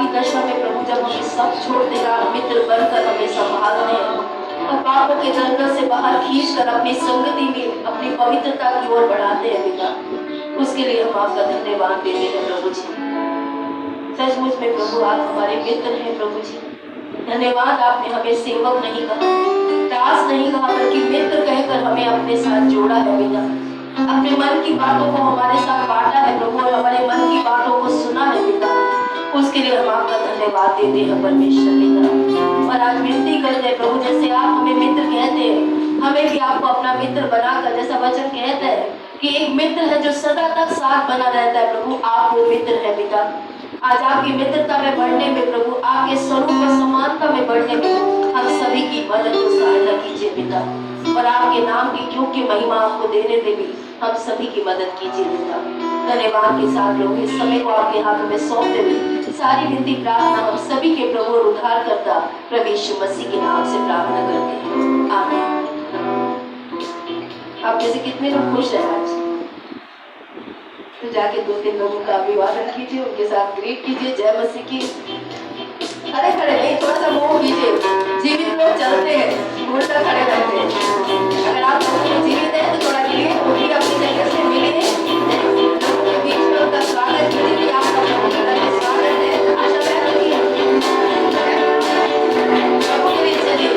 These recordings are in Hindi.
बुढ़ापी दशा में प्रभु जब हमें सब छोड़ देगा, मित्र बनकर हमें संभालते हैं और पापों के दलदल से बाहर खींचकर अपनी संगति में अपनी पवित्रता की ओर बढ़ाते हैं पिता, उसके लिए हम आपका धन्यवाद देते हैं प्रभु जी। सचमुच में प्रभु आप हमारे मित्र हैं प्रभु जी। धन्यवाद, आपने हमें सेवक नहीं कहा, दास नहीं कहा, बल्कि मित्र कहकर हमें अपने साथ जोड़ा है पिता। अपने मन की बातों को हमारे साथ बांटा है प्रभु और हमारे मन की बातों को सुना है पिता, उसके लिए हम आपका धन्यवाद देते हैं परमेश्वर पिता। और आज विनती करते हैं प्रभु, जैसे आप हमें मित्र कहते हैं, हमें भी आपको अपना मित्र बनाकर, जैसा वचन कहता है कि एक मित्र है जो सदा तक साथ बना रहता है प्रभु, आप वो मित्र है पिता। आज आपकी मित्रता में बढ़ने में प्रभु, आपके स्वरूप और समानता में बढ़ने में हम सभी की मदद को सहायता कीजिए पिता, और आपके नाम की योग्य महिमा आपको देने में भी हम सभी की मदद कीजिए पिता। धन्यवाद के साथ लोग इस समय को आपके हाथों में सौंपते हुए सारी विनती प्रार्थना हम सभी के प्रभु और उद्धार करता प्रभु यीशु मसीह के नाम से प्रार्थना करते हैं, आमीन। आप जैसे कितने लोग खुश हैं आज, तो जाके 2-3 लोगों का अभिवादन कीजिए, उनके साथ ग्रीट कीजिए, जय मसीह की। अरे खड़े नहीं, थोड़ा सा मूव कीजिए। जीवित लोग चलते हैं, उल्टा खड़े रहते हैं। अगर आप जीवित हैं तो थोड़ा गिरिए, उठी अपनी जगह से मिलिए, लोगों के बीच में उनका स्वागत कीजिए। आपका प्रभु की तरफ से स्वागत है। आशा व्यक्त कीजिए, प्रभु के लिए चलिए।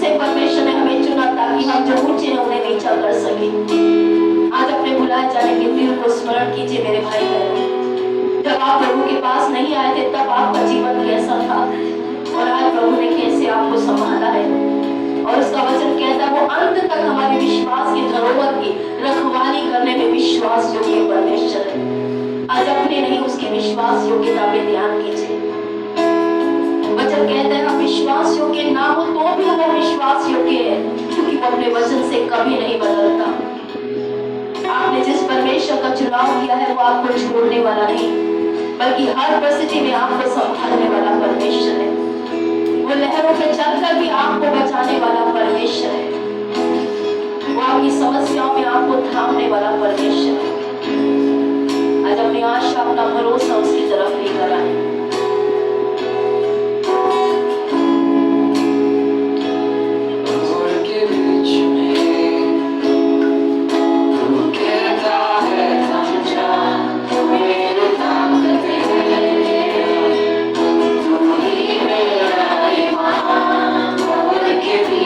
से परमेश्वर ने हमें चुना ताकि हम जो ऊंचे हैं उन्हें नीचा कर सके। आज अपने बुलाए जाने के दिल को स्मरण कीजिए मेरे भाई बहनों। जब आप प्रभु के पास नहीं आए थे तब आपका जीवन कैसा था और आज प्रभु ने कैसे आपको संभाला है। और उसका वचन कहता है वो अंत तक हमारे विश्वास की धरोहर की रखवाली करने में विश्वास योग्य परमेश्वर है। आज अपने नहीं उसकी विश्वास योग्यता पे ध्यान कीजिए। वचन कहता है हम विश्वास योग्य ना हो तो भी वो विश्वास योग्य है क्योंकि वो अपने वचन से कभी नहीं बदलता। आपने जिस परमेश्वर का चुनाव किया है वो आपको छोड़ने वाला नहीं बल्कि हर परिस्थिति में आपको संभालने वाला परमेश्वर है। वो लहरों पे चलकर भी आपको बचाने वाला परमेश्वर है। वो आपकी समस्याओं में आपको थामने वाला परमेश्वर है। आज अपनी आशा अपना भरोसा उसकी तरफ लेकर आए। Give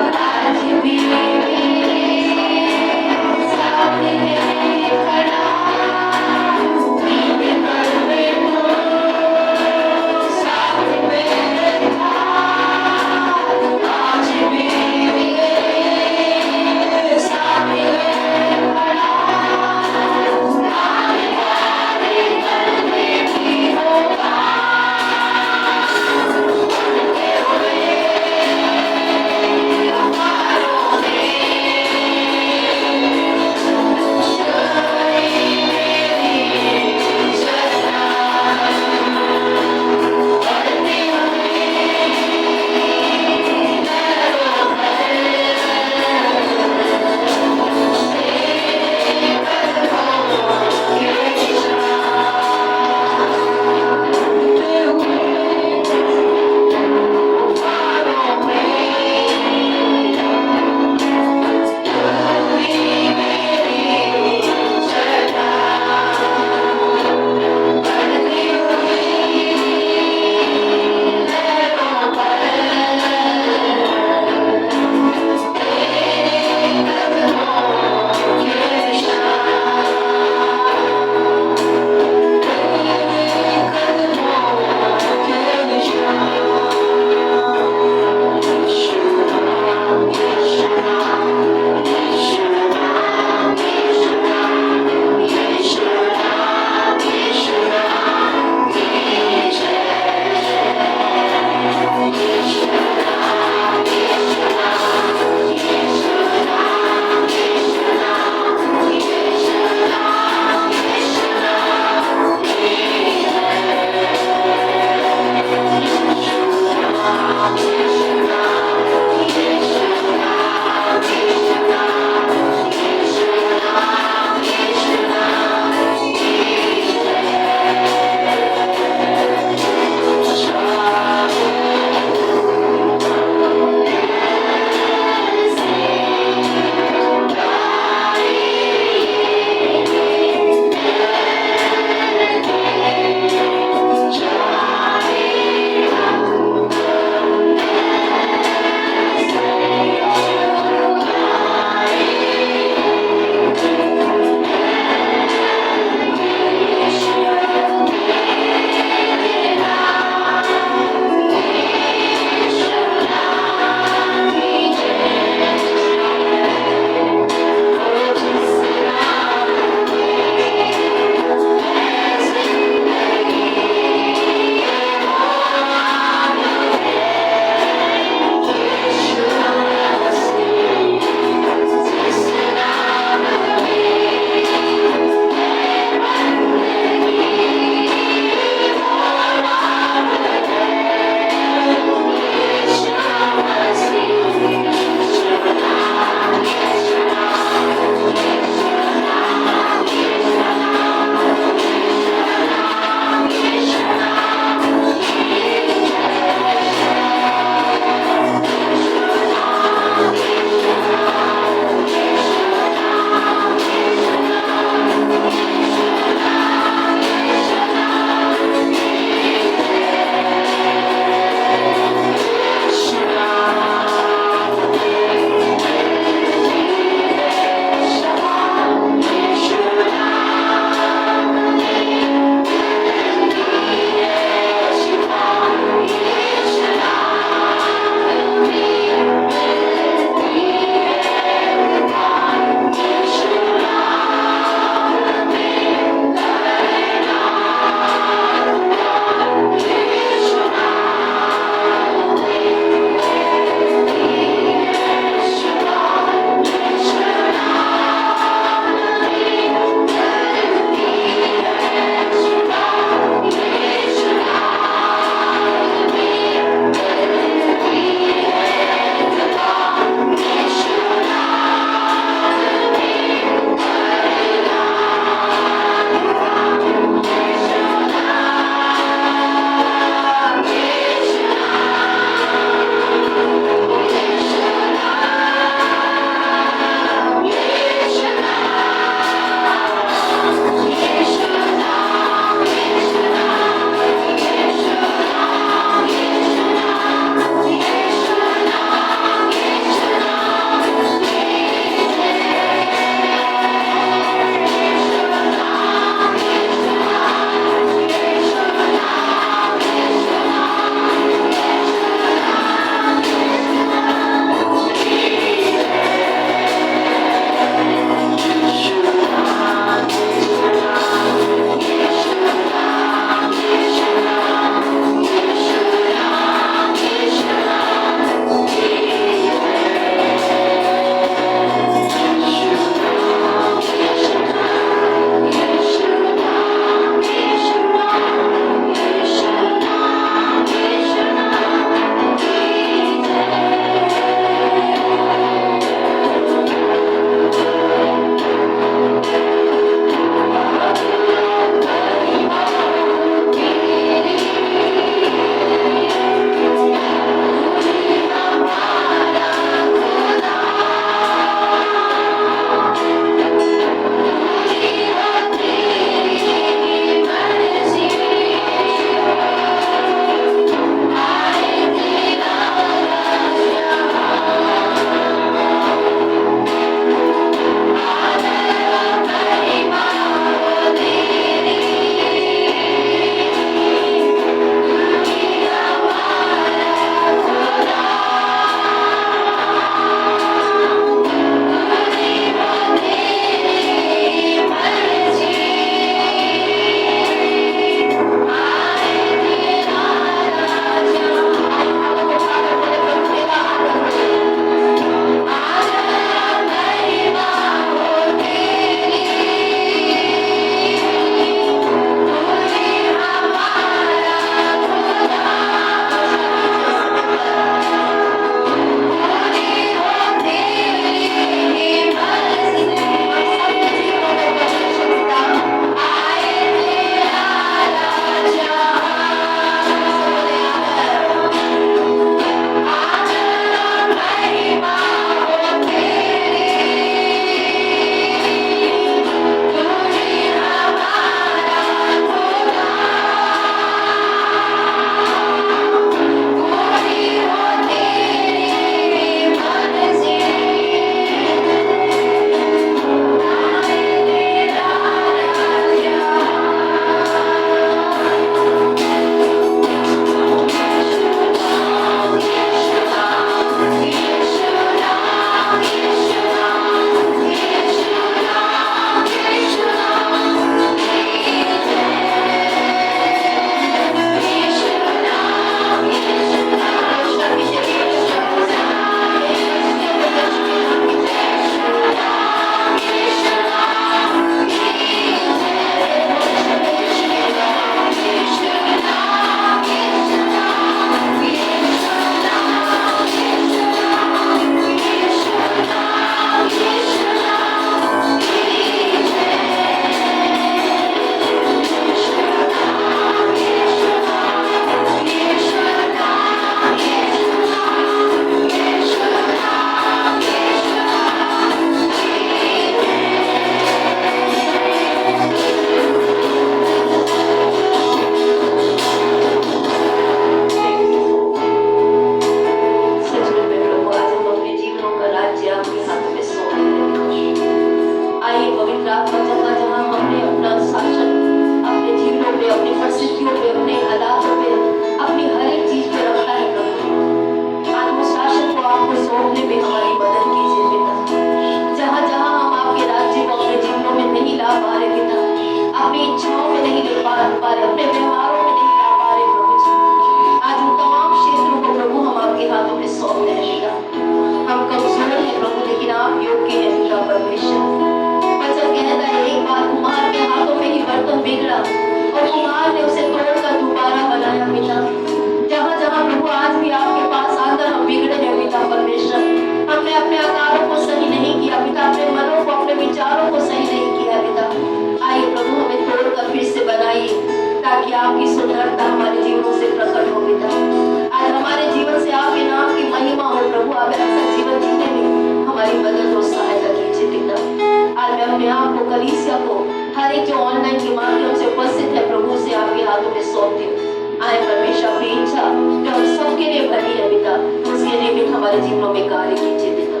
हमारे जीवनों में कार्य कीजिए पिता।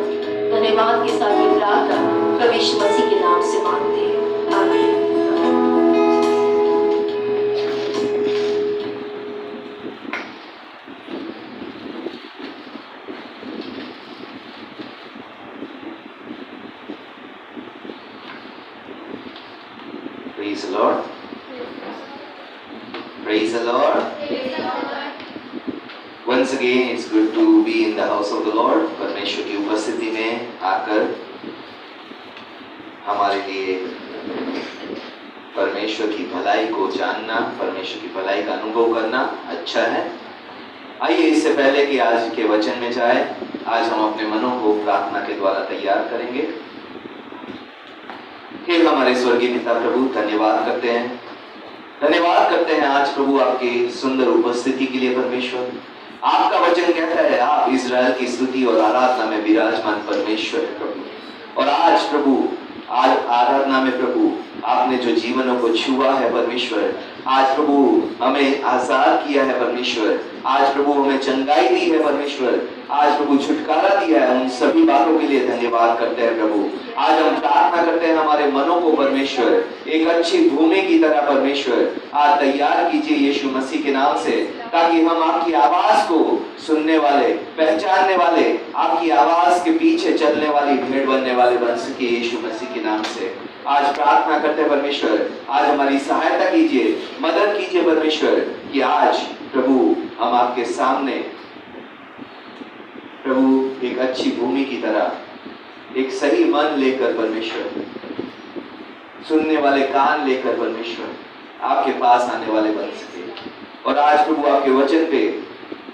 धन्यवाद के साथ ये प्रार्थना प्रभु यीशु मसीह के नाम से मांगते हैं, आमीन। Praise the Lord. Praise the Lord. Once again, it's good to be in the house of the Lord. परमेश्वर की उपस्थिति में आकर हमारे लिए परमेश्वर की भलाई को जानना, परमेश्वर की भलाई का अनुभव करना अच्छा है। आइए इससे पहले कि आज के वचन में जाए, आज हम अपने मनों को प्रार्थना के द्वारा तैयार करेंगे। हे हमारे स्वर्गीय पिता प्रभु, धन्यवाद करते हैं आज प्रभु आपकी सुंदर उपस्थिति के लिए। परमेश्वर, आपका वचन कहता है आप इज़राइल की स्तुति और आराधना में विराजमान परमेश्वर है प्रभु। और आज प्रभु आराधना में प्रभु आपने जो जीवनों को छुआ है परमेश्वर, आज प्रभु हमें आजाद किया है परमेश्वर, आज प्रभु हमें चंगाई दी है परमेश्वर, आज प्रभु छुटकारा दिया है, उन सभी बातों के लिए धन्यवाद करते हैं प्रभु। आज हम प्रार्थना करते हैं हमारे मनों को परमेश्वर एक अच्छी भूमि की तरह परमेश्वर आज तैयार कीजिए यीशु मसीह के नाम से, ताकि हम आपकी आवाज को सुनने वाले, पहचानने वाले, आपकी आवाज के पीछे चलने वाली भेड़ बनने वाले बन सके यीशु मसीह के नाम से। आज प्रार्थना करते हैं परमेश्वर, आज हमारी सहायता कीजिए, मदद कीजिए परमेश्वर, कि आज प्रभु हम आपके सामने प्रभु एक अच्छी भूमि की तरह, एक सही मन लेकर परमेश्वर, सुनने वाले कान लेकर परमेश्वर आपके पास आने वाले बन सके, और आज प्रभु आपके वचन पे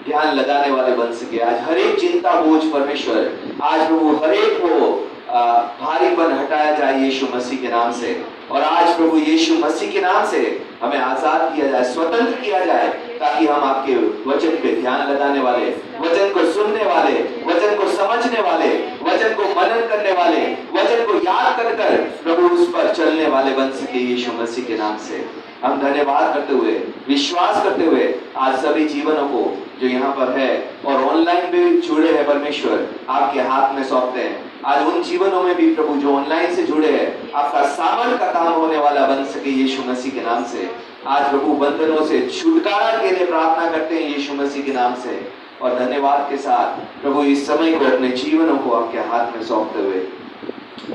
ध्यान लगाने वाले बन सके। आज हर एक चिंता बोझ परमेश्वर, आज प्रभु हर एक को भारीपन हटाया जाए यीशु मसीह के नाम से, और आज प्रभु यीशु मसीह के नाम से हमें आजाद किया जाए, स्वतंत्र किया जाए, ताकि हम आपके वचन पे ध्यान लगाने वाले, वचन को सुनने वाले, वचन को समझने वाले, वचन को मनन करने वाले, वचन को याद कर कर प्रभु उस पर चलने वाले बन सके यीशु मसीह के नाम से। हम धन्यवाद करते हुए, विश्वास करते हुए आज सभी जीवनों को जो यहाँ पर है और ऑनलाइन भी जुड़े हैं परमेश्वर आपके हाथ में सौंपते हैं। आज उन जीवनों में भी प्रभु जो ऑनलाइन से जुड़े हैं, आपका सामर्थ का काम होने वाला बन सके यीशु मसीह के नाम से। आज प्रभु बंधनों से छुटकारा के लिए प्रार्थना करते हैं यीशु मसीह के नाम से, और धन्यवाद के साथ प्रभु इस समय को अपने जीवनों को आपके हाथ में सौंपते हुए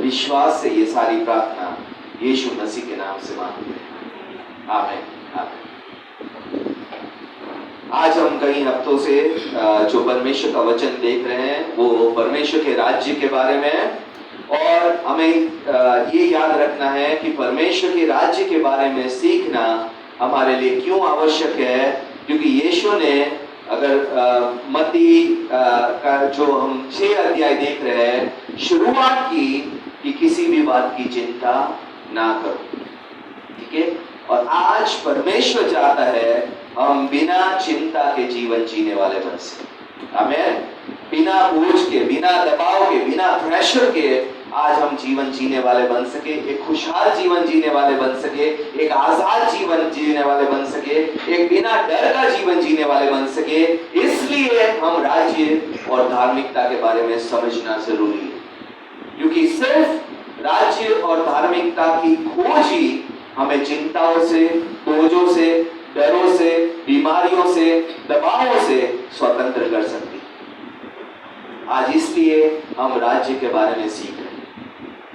विश्वास से ये सारी प्रार्थना यीशु मसीह के नाम से मांगते हैं, आमीन आमीन। आज हम कई हफ्तों से जो परमेश्वर का वचन देख रहे हैं वो परमेश्वर के राज्य के बारे में है, और हमें ये याद रखना है कि परमेश्वर के राज्य के बारे में सीखना हमारे लिए क्यों आवश्यक है, क्योंकि यीशु ने अगर मत्ती का जो हम 6 अध्याय देख रहे हैं, शुरुआत की कि किसी भी बात की चिंता ना करो, ठीक है। और आज परमेश्वर चाहता है हम बिना चिंता के जीवन जीने वाले बन सके, आमीन। बिना बोझ के, बिना दबाव के, बिना प्रेशर के आज हम जीवन जीने वाले बन सके, एक खुशहाल जीवन जीने वाले बन सके, एक आजाद जीवन जीने वाले बन सके, एक बिना डर का जीवन जीने वाले बन सके। इसलिए हम राज्य और धार्मिकता के बारे में समझना जरूरी है, क्योंकि सिर्फ राज्य और धार्मिकता की खोज ही हमें चिंताओं से, बोझों से, डरों से, बीमारियों से, दबावों से स्वतंत्र कर सकती है। आज इसलिए हम राज्य के बारे में सीख रहे हैं।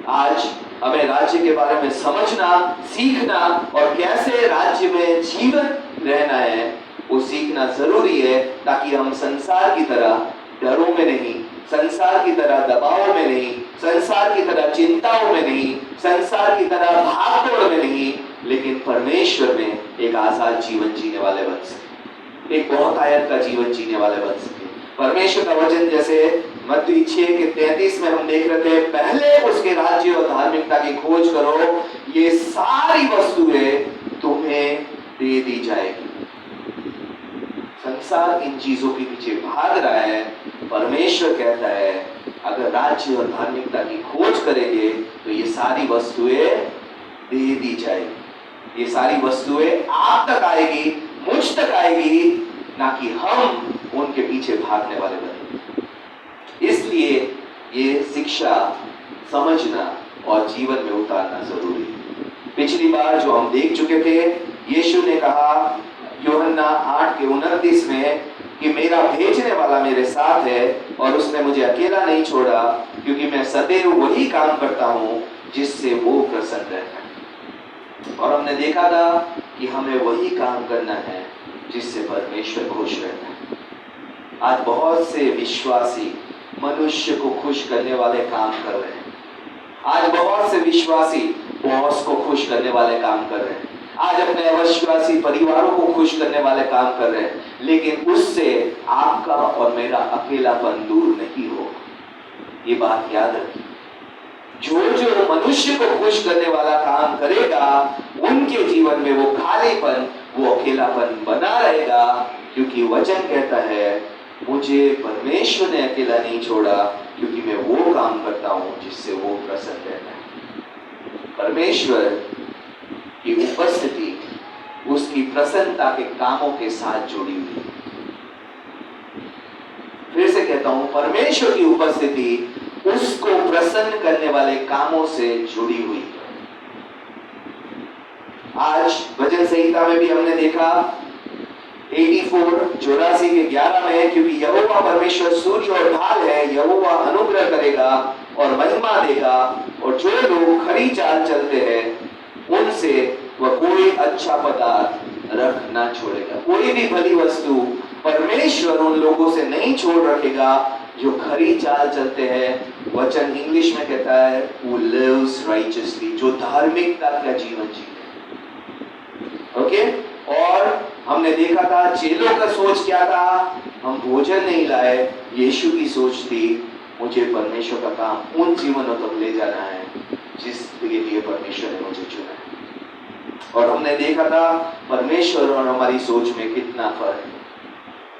आज हमें राज्य के बारे में समझना, सीखना, और कैसे राज्य में जीवन रहना है वो सीखना जरूरी है, ताकि हम संसार की तरह डरों में नहीं, संसार की तरह दबाव में नहीं, संसार की तरह चिंताओं में नहीं, संसार की तरह भागदौड़ में नहीं, लेकिन परमेश्वर में एक आजाद जीवन जीने वाले बन सके, एक बहुतायत का जीवन जीने वाले बन सके। परमेश्वर का वचन जैसे मत्ती 6:33 में हम देख रहे थे, पहले उसके राज्य और धार्मिकता की खोज करो, ये सारी वस्तुएं तुम्हें दे दी जाएगी। संसार इन चीजों के पीछे भाग रहा है, परमेश्वर कहता है अगर राज्य और धार्मिकता की खोज करेंगे तो ये सारी वस्तुएं दे दी जाएगी, ये सारी वस्तुएं आप तक आएगी, मुझ तक आएगी, ना कि हम उनके पीछे भागने वाले बनेंगे। इसलिए ये शिक्षा समझना और जीवन में उतारना जरूरी है। पिछली बार जो हम देख चुके थे, यीशु ने कहा यूहन्ना 8:29 में कि मेरा भेजने वाला मेरे साथ है और उसने मुझे अकेला नहीं छोड़ा, क्योंकि मैं सदैव वही काम करता हूं जिससे वो प्रसन्न रहता है। और हमने देखा था कि हमें वही काम करना है जिससे परमेश्वर खुश रहता है। आज बहुत से विश्वासी मनुष्य को खुश करने वाले काम कर रहे हैं। आज बहुत से विश्वासी बॉस को खुश करने वाले काम कर रहे हैं। आज अपने अविश्वासी परिवारों को खुश करने वाले काम कर रहे हैं, लेकिन उससे आपका और मेरा अकेलापन दूर नहीं होगा। ये बात याद रखिए। जो मनुष्य को खुश करने वाला काम करेगा, उनके जीवन में वो खालीपन, वो अकेलापन बना रहेगा, क्योंकि वचन कहता है मुझे परमेश्वर ने अकेला नहीं छोड़ा, क्योंकि मैं वो काम करता हूं जिससे वो प्रसन्न रहता है। परमेश्वर की उपस्थिति उसकी प्रसन्नता के कामों के साथ जुड़ी हुई है। फिर से कहता हूं, परमेश्वर की उपस्थिति उसको प्रसन्न करने वाले कामों से जुड़ी हुई है। आज भजन संहिता में भी हमने देखा 84 के 11 में, क्योंकि यहोवा परमेश्वर सूर्य और ढाल है, यहोवा अनुग्रह करेगा और महिमा देगा, और जो लोग खरी चाल चलते हैं उनसे वह कोई अच्छा पदार्थ रख ना छोड़ेगा। कोई भी भली वस्तु परमेश्वर उन लोगों से नहीं छोड़ रखेगा जो खरी चाल चलते हैं। वचन इंग्लिश में कहता है who lives righteously, जो धार्मिकता का जीवन जीते। ओके, और हमने देखा था चेलों का सोच क्या था, हम भोजन नहीं लाए। यीशु की सोच थी मुझे परमेश्वर का काम उन जीवनों तक ले जाना है जिसके लिए परमेश्वर ने मुझे चुना है। और हमने देखा था परमेश्वर और हमारी सोच में कितना फर्क है।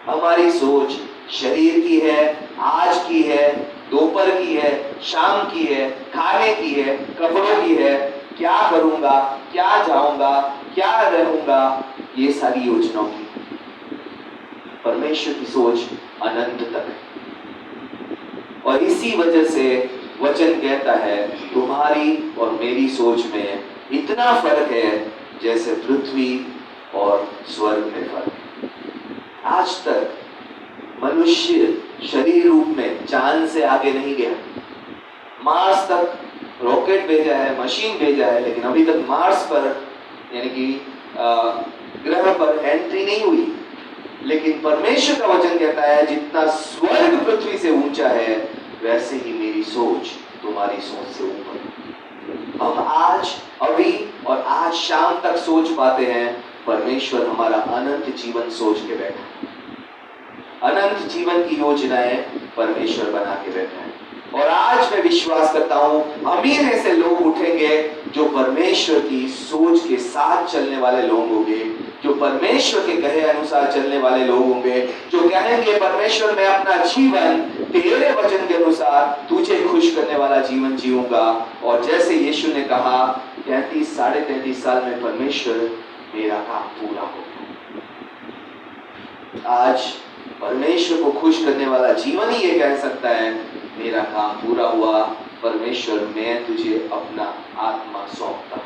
हमारी सोच शरीर की है, आज की है, दोपहर की है, शाम की है, खाने की है, कपड़ों की है, क्या करूंगा, क्या जाऊंगा, क्या रहूंगा, ये सारी योजनाओं की। परमेश्वर की सोच अनंत तक है। और इसी वजह से वचन कहता है तुम्हारी और मेरी सोच में इतना फर्क है जैसे पृथ्वी और स्वर्ग में फर्क है। आज तक मनुष्य शरीर रूप में चांद से आगे नहीं गया। मार्स तक रॉकेट भेजा है, मशीन भेजा है, लेकिन अभी तक मार्स पर यानी कि ग्रह पर एंट्री नहीं हुई। लेकिन परमेश्वर का वचन कहता है जितना स्वर्ग पृथ्वी से ऊंचा है, वैसे ही मेरी सोच तुम्हारी सोच से ऊपर। हम आज, अभी और आज शाम तक सोच पाते हैं, परमेश्वर हमारा अनंत जीवन सोच के बैठा है। अनंत जीवन की योजनाएं परमेश्वर बना के बैठा है। और आज मैं विश्वास करता हूं अमीर ऐसे लोग उठेंगे जो परमेश्वर की सोच के साथ चलने वाले लोग होंगे, जो परमेश्वर के कहे अनुसार चलने वाले लोग होंगे, जो कहेंगे परमेश्वर मैं अपना जीवन तेरे वचन के अनुसार तुझे खुश करने वाला जीवन जीऊंगा। और जैसे यीशु ने कहा 33-33.5 साल में परमेश्वर मेरा काम पूरा हो। आज परमेश्वर को खुश करने वाला जीवन ही ये कह सकता है मेरा काम पूरा हुआ, परमेश्वर मैं तुझे अपना आत्मा सौंपता।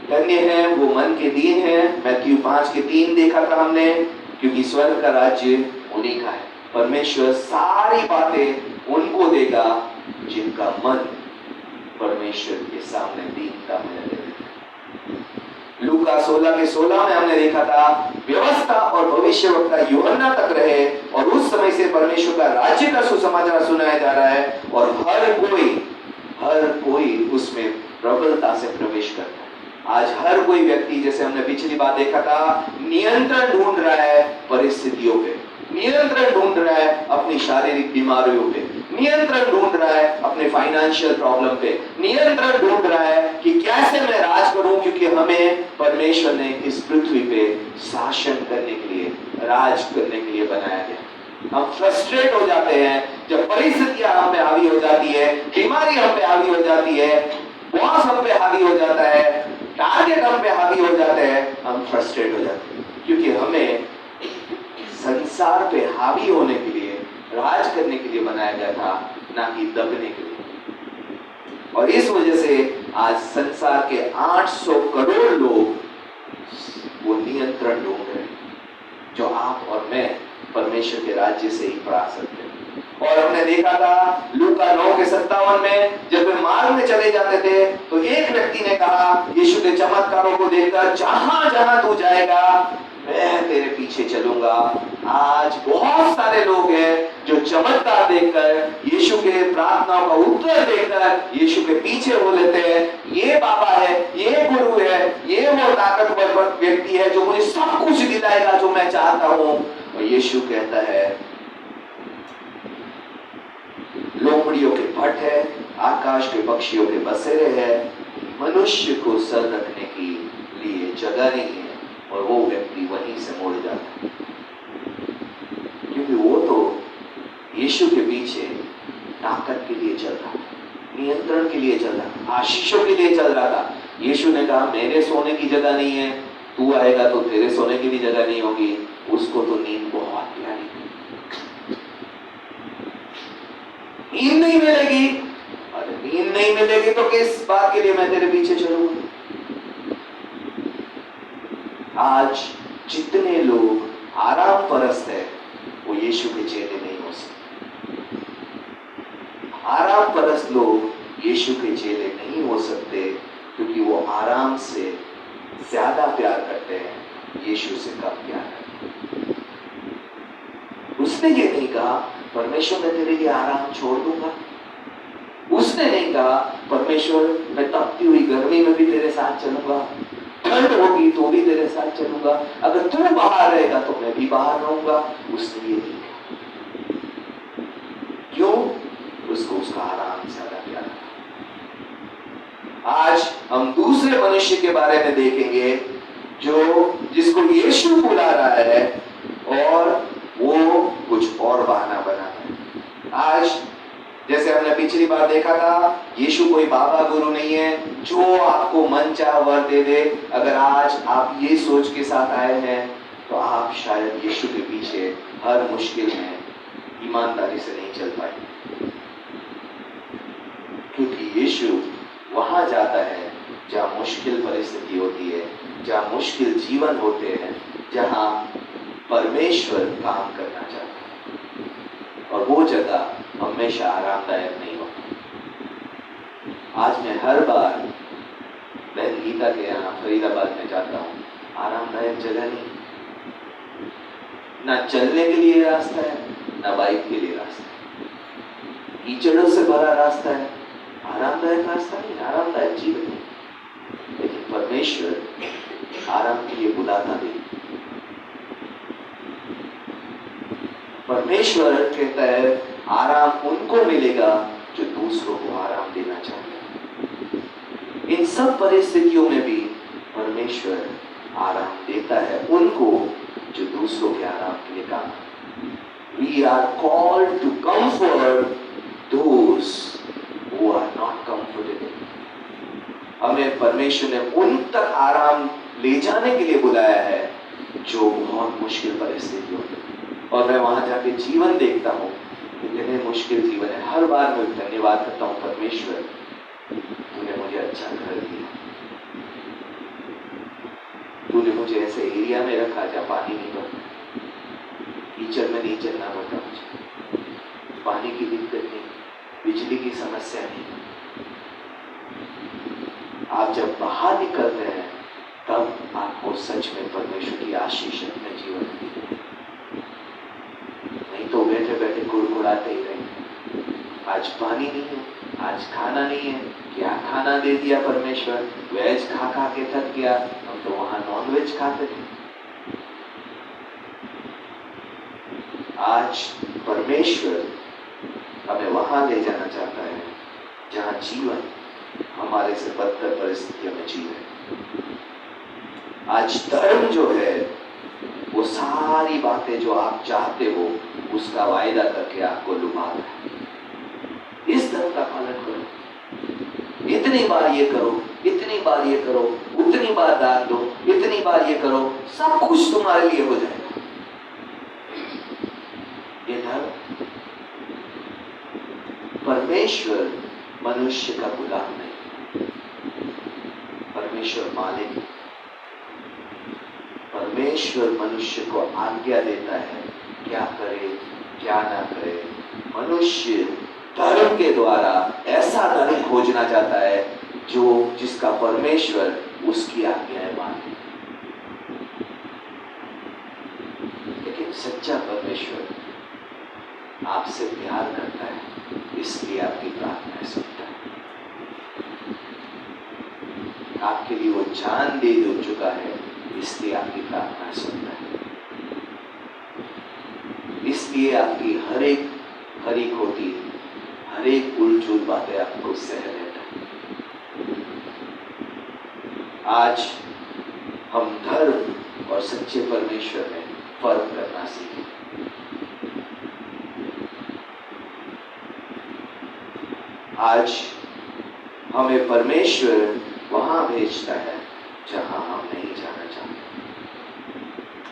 धन्य है वो मन के दीन है। मत्ती 5:3 देखा था हमने, क्योंकि स्वर्ग का राज्य उन्हीं का है। परमेश्वर सारी बातें उनको देगा जिनका मन परमेश्वर के सामने दीनता में लगे। लूका 16:16 में हमने देखा था व्यवस्था और भविष्यवक्ता यूहन्ना तक रहे और उस समय से परमेश्वर का राज्य का सुसमाचार सुनाया जा रहा है और हर कोई उसमें प्रबलता से प्रवेश करता है। आज हर कोई व्यक्ति, जैसे हमने पिछली बार देखा था, नियंत्रण ढूंढ रहा है परिस्थितियों पे, नियंत्रण ढूंढ रहा है अपनी शारीरिक बीमारियों पे, नियंत्रण ढूंढ रहा है अपने फाइनेंशियल प्रॉब्लम पे, नियंत्रण ढूंढ रहा है कि कैसे मैं राज करूं, क्योंकि हमें परमेश्वर ने इस पृथ्वी पे शासन करने के लिए, राज करने के लिए बनाया गया। हम फ्रस्ट्रेट हो जाते हैं जब परिस्थितियां हम पे हावी हो जाती है, बीमारी हम पे हावी हो जाती है, बॉस हम पे हावी हो जाता है, टारगेट हम पे हावी हो जाते हैं, हम फ्रस्ट्रेट हो जाते हैं, क्योंकि हमें संसार पे हावी होने के लिए, राज करने के लिए बनाया गया था, ना कि दबने के लिए। और इस वजह से आज संसार के 800 करोड़ लोग वो नियंत्रण ढूंढ रहे हैं, जो आप और मैं परमेश्वर के राज्य से ही पा सकते हैं। और हमने देखा था लूका 9:57 में, जब वे मार्ग में चले जाते थे तो एक व्यक्ति ने कहा यीशु के चमत्कारों को देखकर, जहां जहां तू जाएगा मैं तेरे पीछे चलूंगा। आज बहुत सारे लोग हैं जो चमत्कार देखकर, यीशु के प्रार्थनाओं का उत्तर देखकर यीशु के पीछे हो लेते हैं। ये बाबा है, ये गुरु है, ये वो ताकतवर व्यक्ति है जो मुझे सब कुछ दिलाएगा जो मैं चाहता हूं। और यीशु कहता है लोमड़ियों के भट्ट है, आकाश के पक्षियों के बसेरे है, मनुष्य को सर रखने के लिए जगह नहीं है। और वो व्यक्ति वहीं से मुड़ जाता है, क्योंकि वो तो यीशु के पीछे ताकत के लिए चल रहा था, नियंत्रण के लिए चल रहा था, आशीषों के लिए चल रहा था। यीशु ने कहा मेरे सोने की जगह नहीं है, तू आएगा तो तेरे सोने की भी जगह नहीं होगी। उसको तो नींद बहुत प्यारी थी। नींद नहीं मिलेगी, अरे नींद नहीं मिलेगी तो किस बात के लिए मैं तेरे पीछे चलूंगा। आज जितने लोग आराम परस्त है वो यीशु के चेले नहीं हो सकते। आराम परस्त लोग यीशु के चेले नहीं हो सकते, क्योंकि वो आराम से ज्यादा प्यार करते हैं, यीशु से कम प्यार करते हैं। उसने ये नहीं कहा परमेश्वर मैं तेरे लिए आराम छोड़ दूंगा। उसने नहीं कहा परमेश्वर मैं तपती हुई गर्मी में भी तेरे साथ चलूंगा, ठंड होगी तो भी तेरे साथ चलूंगा, अगर तू बाहर रहेगा तो मैं भी बाहर रहूंगा। उसने ये नहीं कहा। क्यों? उसको उसका आराम ज्यादा प्यारा था। आज हम दूसरे मनुष्य के बारे में देखेंगे जिसको यीशु बुला रहा है और वो कुछ और बहाना बनाता है। आज जैसे हमने पिछली बार देखा था, यीशु कोई बाबा गुरु नहीं है जो आपको मन चाह वर दे दे। अगर आज आप ये सोच के साथ आए हैं तो आप शायद यीशु के पीछे हर मुश्किल में ईमानदारी से नहीं चल पाए, क्योंकि यीशु वहां जाता है जहां मुश्किल परिस्थिति होती है, जहां मुश्किल जीवन होते हैं, जहां परमेश्वर काम करना चाहता है। और वो जगह हमेशा आरामदायक नहीं होती। आज मैं हर बार बहन गीता के यहाँ फरीदाबाद में जाता हूँ, आरामदायक जगह नहीं, ना चलने के लिए रास्ता है, ना बाइक के लिए रास्ता है, कीचड़ों से भरा रास्ता है, आरामदायक रास्ता नहीं, आरामदायक जीवन नहीं। लेकिन परमेश्वर आराम के लिए बुलाता भी। परमेश्वर कहता है आराम उनको मिलेगा जो दूसरों को आराम देना चाहते हैं। इन सब परिस्थितियों में भी परमेश्वर आराम देता है उनको जो दूसरों के आराम के लिए काम करते हैं। We are called to comfort those who are not comfortable. हमें परमेश्वर ने उन तक आराम ले जाने के लिए बुलाया है जो बहुत मुश्किल परिस्थितियों में, और मैं वहां जाके जीवन देखता हूँ, इतने मुश्किल जीवन है। हर बार मैं धन्यवाद करता हूँ परमेश्वर, तूने मुझे अच्छा घर दिया, तूने मुझे ऐसे एरिया में रखा जहाँ पानी नहीं भरता, कीचड़ में नहीं चलना पड़ता, मुझे पानी की दिक्कत नहीं, बिजली की समस्या नहीं। आप जब बाहर निकलते हैं तब आपको सच में परमेश्वर की आशीष अपने जीवन में दिखती है, नहीं तो बैठे बैठे गुड़गुड़ाते ही रहेंगे। आज पानी नहीं है, आज खाना नहीं है, क्या खाना दे दिया परमेश्वर, वेज खा खा के थक गया, हम तो वहां नॉन वेज खाते थे। आज परमेश्वर हमें वहां ले जाना चाहता है जहां जीवन हमारे से बदतर परिस्थितियों में जी रहे। आज धर्म जो है वो सारी बातें जो आप चाहते हो उसका वायदा करके आपको लुभा रहा है। इस धर्म का पालन करो, इतनी बार ये करो, इतनी बार ये करो, उतनी बार दान दो, इतनी बार ये करो, सब कुछ तुम्हारे लिए हो जाएगा। घर, परमेश्वर मनुष्य का गुलाम नहीं, परमेश्वर मालिक। परमेश्वर मनुष्य को आज्ञा देता है क्या करे क्या ना करे। मनुष्य धर्म के द्वारा ऐसा धर्म खोजना चाहता है जिसका परमेश्वर उसकी आज्ञाएं माने। लेकिन सच्चा परमेश्वर आपसे प्यार करता है, इसलिए आपकी प्रार्थनाएं सुनता है। आपके लिए वो जान दे चुका है, इसलिए आपकी प्रार्थनाएं सुनता है। इसलिए आपकी हर एक हरीक होती, हर एक उलझुल बातें आपको सह लेता है। आज हम धर्म और सच्चे परमेश्वर में फर्क करना सीखें। आज हमें परमेश्वर वहां भेजता है जहां हम नहीं जाना चाहते।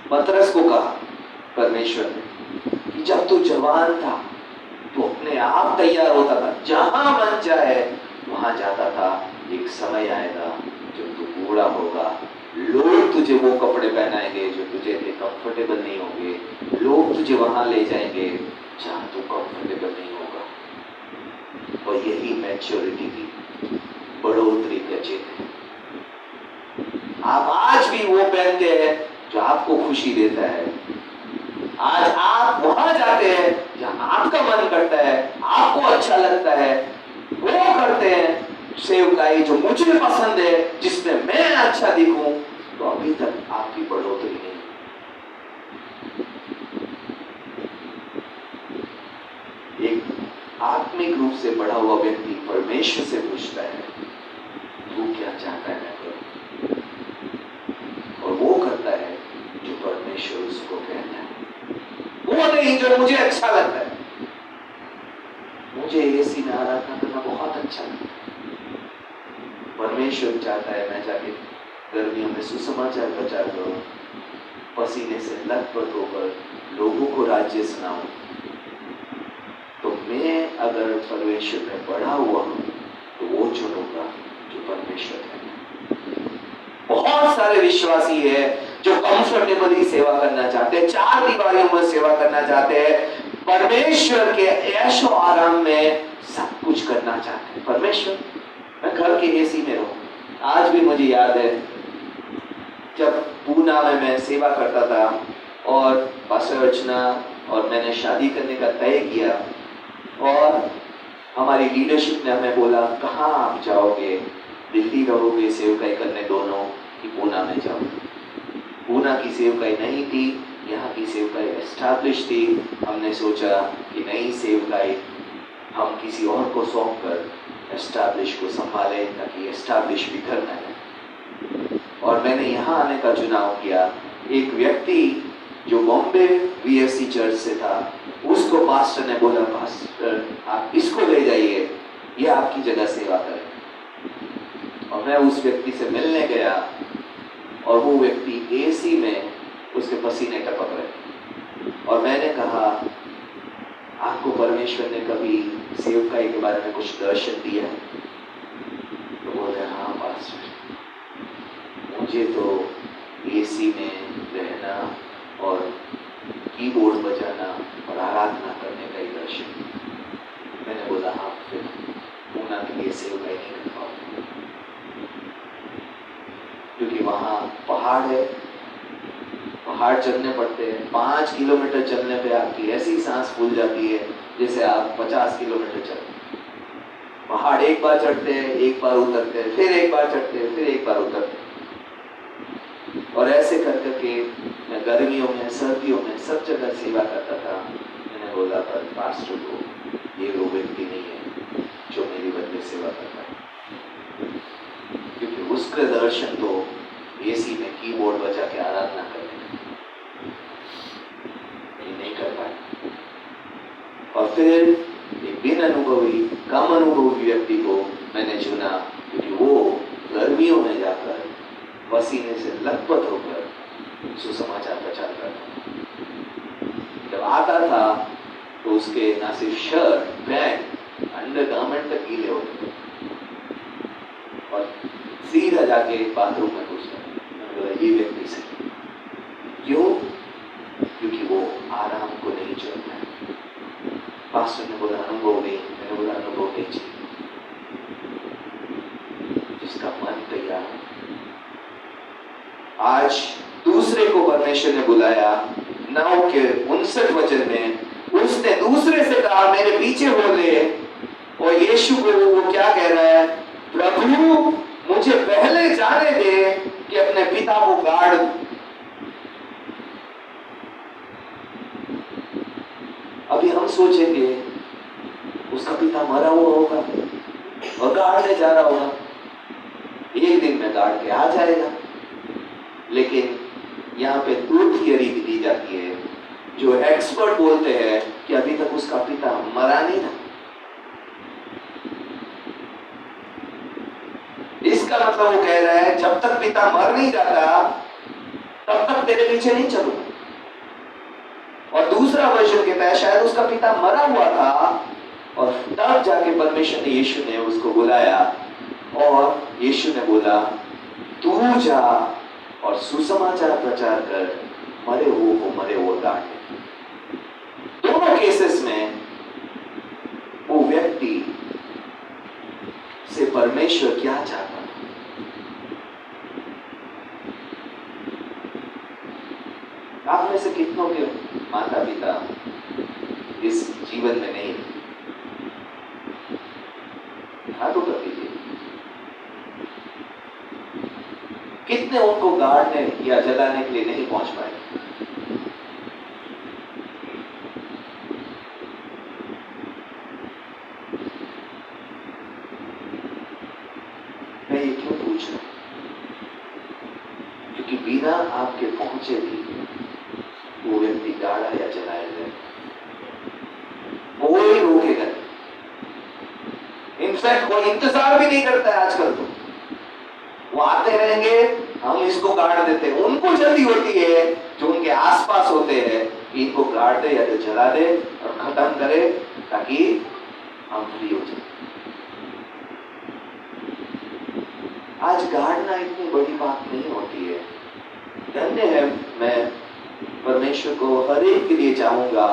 पतरस को कहा परमेश्वर ने कि जब तू जवान था तो अपने आप तैयार होता था, जहां मन चाहे वहां जाता था। एक समय आएगा जब तू बूढ़ा होगा, लोग तुझे वो कपड़े पहनाएंगे जो तुझे कंफर्टेबल नहीं होंगे, लोग तुझे वहां ले जाएंगे जहां तू कंफर्टेबल नहीं होगा। और यही मैच्योरिटी की बढ़ोतरी का चिन्ह है। आप आज भी वो पहनते हैं जो आपको खुशी देता है। आज आप वहां जाते हैं जहां आपका मन करता है, आपको अच्छा लगता है, वो करते हैं सेवकाई जो मुझे पसंद है, जिसमें मैं अच्छा दिखूं। तो अभी तक आपकी बढ़ोतरी नहीं। एक आत्मिक रूप से बढ़ा हुआ व्यक्ति परमेश्वर से पूछता है तू क्या चाहता है मैं करूं, और वो करता है जो परमेश्वर उसको कहता है, वो नहीं जो मुझे अच्छा लगता है। मुझे एसी में आराधना करना बहुत अच्छा लगता है। परमेश्वर चाहता है मैं जाके गर्मियों में सुसमाचार प्रचार करूं, पसीने से लथपथ होकर लोगों को राज्य सुनाऊं। तो मैं अगर परमेश्वर में बढ़ा हुआ हूं तो वो चुनूंगा जो परमेश्वर है। बहुत सारे विश्वासी है जो कंफर्टेबली सेवा करना चाहते हैं, चार दीवारों में सेवा करना चाहते हैं, परमेश्वर के ऐशो आराम में सब कुछ करना चाहते हैं। परमेश्वर मैं घर के एसी में रहूं। आज भी मुझे याद है जब पूना में मैं सेवा करता था और पास्टर अर्चना और मैंने शादी करने का तय किया, और हमारी लीडरशिप ने हमें बोला कहाँ आप जाओगे, दिल्ली रहोगे सेवकाई करने दोनों कि पूना में जाओ। पूना की सेवकाई नहीं थी, यहाँ की सेवकाई एस्टैब्लिश थी। हमने सोचा कि नई सेवकाई हम किसी और को सौंप कर एस्टैब्लिश को संभाले ताकि एस्टैब्लिश भी करना है। और मैंने यहाँ आने का चुनाव किया। एक व्यक्ति जो बॉम्बे वीएफसी चर्च से था, उसको पास्टर ने बोला पास्टर आप इसको ले जाइए, ये आपकी जगह सेवा करे। और मैं उस व्यक्ति से मिलने गया और वो व्यक्ति एसी में उसके पसीने टपक रहे। और मैंने कहा आपको परमेश्वर ने कभी सेवकाई के बारे में कुछ दर्शन दिया है? तो बोले हाँ पास्टर, मुझे तो एसी में रहना और कीबोर्ड बजाना और आराधना करने का ही दर्शन। मैंने बोला हाँ फिर पूना के लिए सेवकाई नहीं कर पाऊंगा, क्योंकि वहाँ पहाड़ है, पहाड़ चढ़ने पड़ते हैं। 5 किलोमीटर चलने पे आपकी ऐसी सांस फूल जाती है जैसे आप 50 किलोमीटर चलते। पहाड़ एक बार चढ़ते हैं, एक बार उतरते हैं, फिर एक बार चढ़ते हैं, फिर एक बार उतरते हैं। और ऐसे कर करके मैं गर्मियों में सर्दियों में सब जगह सेवा करता था। मैंने बोला पर पास्टर को ये वो व्यक्ति नहीं है जो मेरी बदले सेवा करता है, क्योंकि उसके दर्शन तो एसी में कीबोर्ड बजा के आराधना करने नहीं कर पाए। और फिर एक बिन अनुभवी कम अनुभवी व्यक्ति को मैंने चुना, क्योंकि वो गर्मियों में जाकर पसीने से लथपथ होकर सुसमाचार प्रचार करता। जब आता था उसके ना सिर्फ शर्ट पैंट अंडर गारमेंट तक गीले हो गए और सीधा जाके बाथरूम में घुस गया। ये व्यक्ति से क्यों? क्योंकि वो आराम को नहीं चुनता है। पास्टर ने बोला अनुभव नहीं, मैंने बोला अनुभव नहीं चाहिए। जिसका मन तैयार है। आज दूसरे को परमेश्वर ने बुलाया 9 के 59 वचन में, उसने दूसरे से कहा मेरे पीछे हो ले, और यीशु को वो क्या कह रहा है? प्रभु मुझे पहले जाने दे कि अपने पिता को गाड़ दूं। अभी हम सोचेंगे उसका पिता मरा हुआ होगा और गाड़ने जा रहा होगा, एक दिन में गाड़ के आ जाएगा। लेकिन यहाँ पे 2 थियरी भी दी जाती है जो एक्सपर्ट बोलते हैं कि अभी तक उसका पिता मरा नहीं था। इसका मतलब वो कह रहा है जब तक पिता मर नहीं जाता तब तक तेरे पीछे नहीं चलूंगा। और दूसरा वर्जन कहता है शायद उसका पिता मरा हुआ था और तब जाके परमेश्वर ने यीशु ने उसको बुलाया और यीशु ने बोला तू जा और सुसमाचार प्रचार कर, मरे वो गाड़। दोनों केसेस में वो व्यक्ति से परमेश्वर क्या चाहता? आप में से कितनों के माता पिता इस जीवन में नहीं? हाथ उठा दीजिए। कितने उनको गाड़ने या जलाने के लिए नहीं पहुंच पाए? मैं ये क्यों पूछ रहा हूं? क्योंकि बिना आपके पहुंचे भी वो व्यक्ति गाड़ा या जलाया जाए, कोई रोकेगा नहीं। इनफैक्ट कोई इंतजार भी नहीं करता है आजकल। तो वो आते रहेंगे, हम इसको गाड़ देते हैं। उनको जल्दी होती है जो उनके आसपास होते हैं कि इनको गाड़ दे या तो जला दे और खत्म करे ताकि हम फ्री हो जाए। आज गाड़ना इतनी बड़ी बात नहीं होती है। धन्य है, मैं परमेश्वर को हर एक के लिए चाहूंगा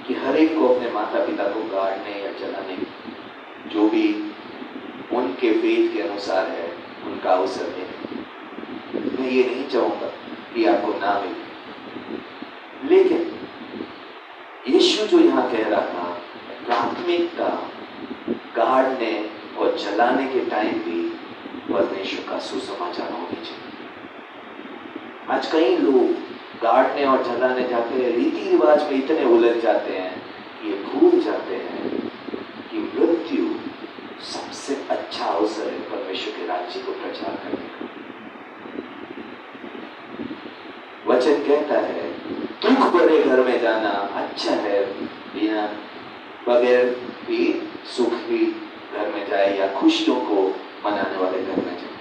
कि हर एक को अपने माता पिता को गाड़ने या जलाने जो भी उनके फेथ के अनुसार है उनका अवसर देने। मैं ये नहीं चाहूंगा कि आपको ना मिले। लेकिन यीशु जो यहाँ कह रहा था, प्राथमिकता गाड़ने और जलाने के टाइम भी परमेश्वर का सुसमाचार होनी चाहिए। आज कई लोग गाड़ने और जलाने जाते हैं, रीति रिवाज में इतने उलझ जाते हैं कि ये भूल जाते हैं कि मृत्यु सबसे अच्छा अवसर है परमेश्वर के राज्य को प्रचार करने का। वचन कहता है दुख भरे घर में जाना अच्छा है, बिना बगैर भी सुख भी घर में जाए या खुशियों को मनाने वाले घर में जाए।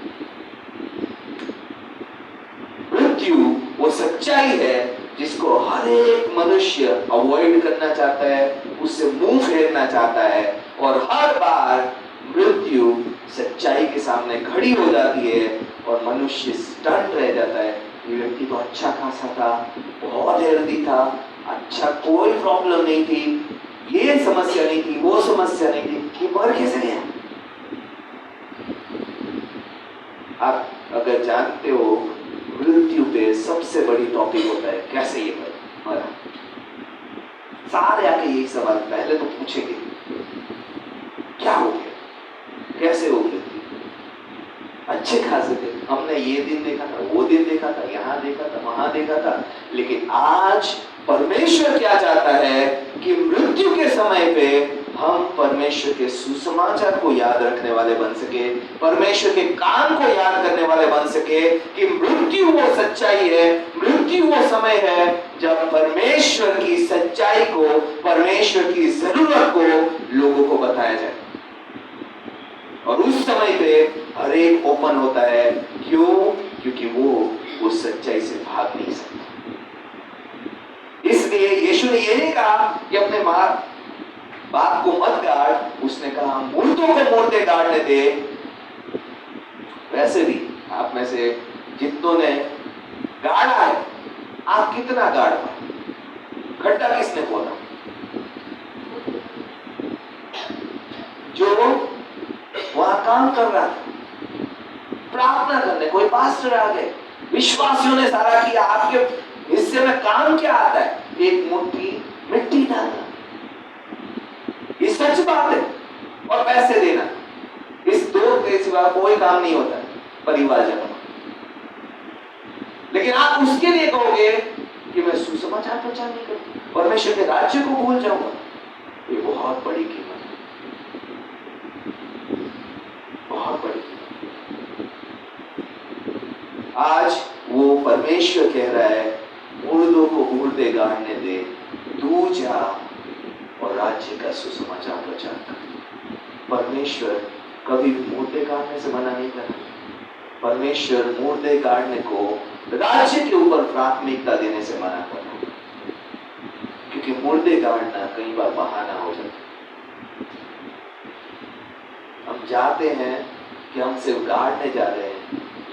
मृत्यु वो सच्चाई है जिसको हर एक मनुष्य अवॉइड करना चाहता है, उससे मुंह फेरना चाहता है, और हर बार मृत्यु सच्चाई के सामने खड़ी हो जाती है और मनुष्य स्टंट रह जाता है। ये व्यक्ति तो अच्छा खासा था, बहुत हेल्दी था, अच्छा कोई प्रॉब्लम नहीं थी, ये समस्या नहीं थी, वो समस्या नहीं थी, कि मर कैसे गया? आप अगर जानते हो मृत्यु पे सबसे बड़ी टॉपिक होता है कैसे ये मरा। सारे आके यही सवाल पहले तो पूछेंगे, क्या हो गया, कैसे हो गया? अच्छे खासे थे, हमने ये दिन देखा था, वो दिन देखा था, यहाँ देखा था, वहां देखा था। लेकिन आज परमेश्वर क्या चाहता है कि मृत्यु के समय पे हम परमेश्वर के सुसमाचार को याद रखने वाले बन सके, परमेश्वर के काम को याद करने वाले बन सके कि मृत्यु वो सच्चाई है, मृत्यु वो समय है जब परमेश्वर की सच्चाई को, परमेश्वर की जरूरत को लोगों को बताया जाए। और उस समय पे हर एक ओपन होता है। क्यों? क्योंकि वो सच्चाई से भाग नहीं सकता। इसलिए यीशु ने ये नहीं कहा कि अपने बाप को मत गाड़, उसने कहा मुर्दों को मुर्दे गाड़ने दे। वैसे भी आप में से जितनों ने गाड़ा है, आप कितना गाड़ पाए? खड्डा किसने खोला? जो वहां काम कर रहा था, प्रार्थना करने कोई पास्टर आ गए, विश्वासियों ने सारा किया, आपके हिस्से में काम क्या आता है? एक मुट्ठी मिट्टी डालना। ये सच बात है। और पैसे देना, इस दो के सिवा कोई काम नहीं होता है परिवार जमा। लेकिन आप उसके लिए कहोगे कि मैं सुसमाचार प्रचार नहीं करूं, परमेश्वर के राज्य को भूल जाऊंगा। ये बहुत बड़ी कीमत है, बहुत बड़ी कीमत। आज वो परमेश्वर कह रहा है मुर्दों को मुर्दे गाड़ने दे, तू जा और राज्य का सुसमाचार प्रचार कर। परमेश्वर कभी मुर्दे गाड़ने से मना नहीं कर। परमेश्वर मुर्दे गाड़ने को राज्य के ऊपर प्राथमिकता देने से मना कर रहा है, क्योंकि मुर्दे गाड़ना कई बार बहाना हो जाता है। हम जाते हैं कि हम सिर्फ गाड़ने जा रहे हैं,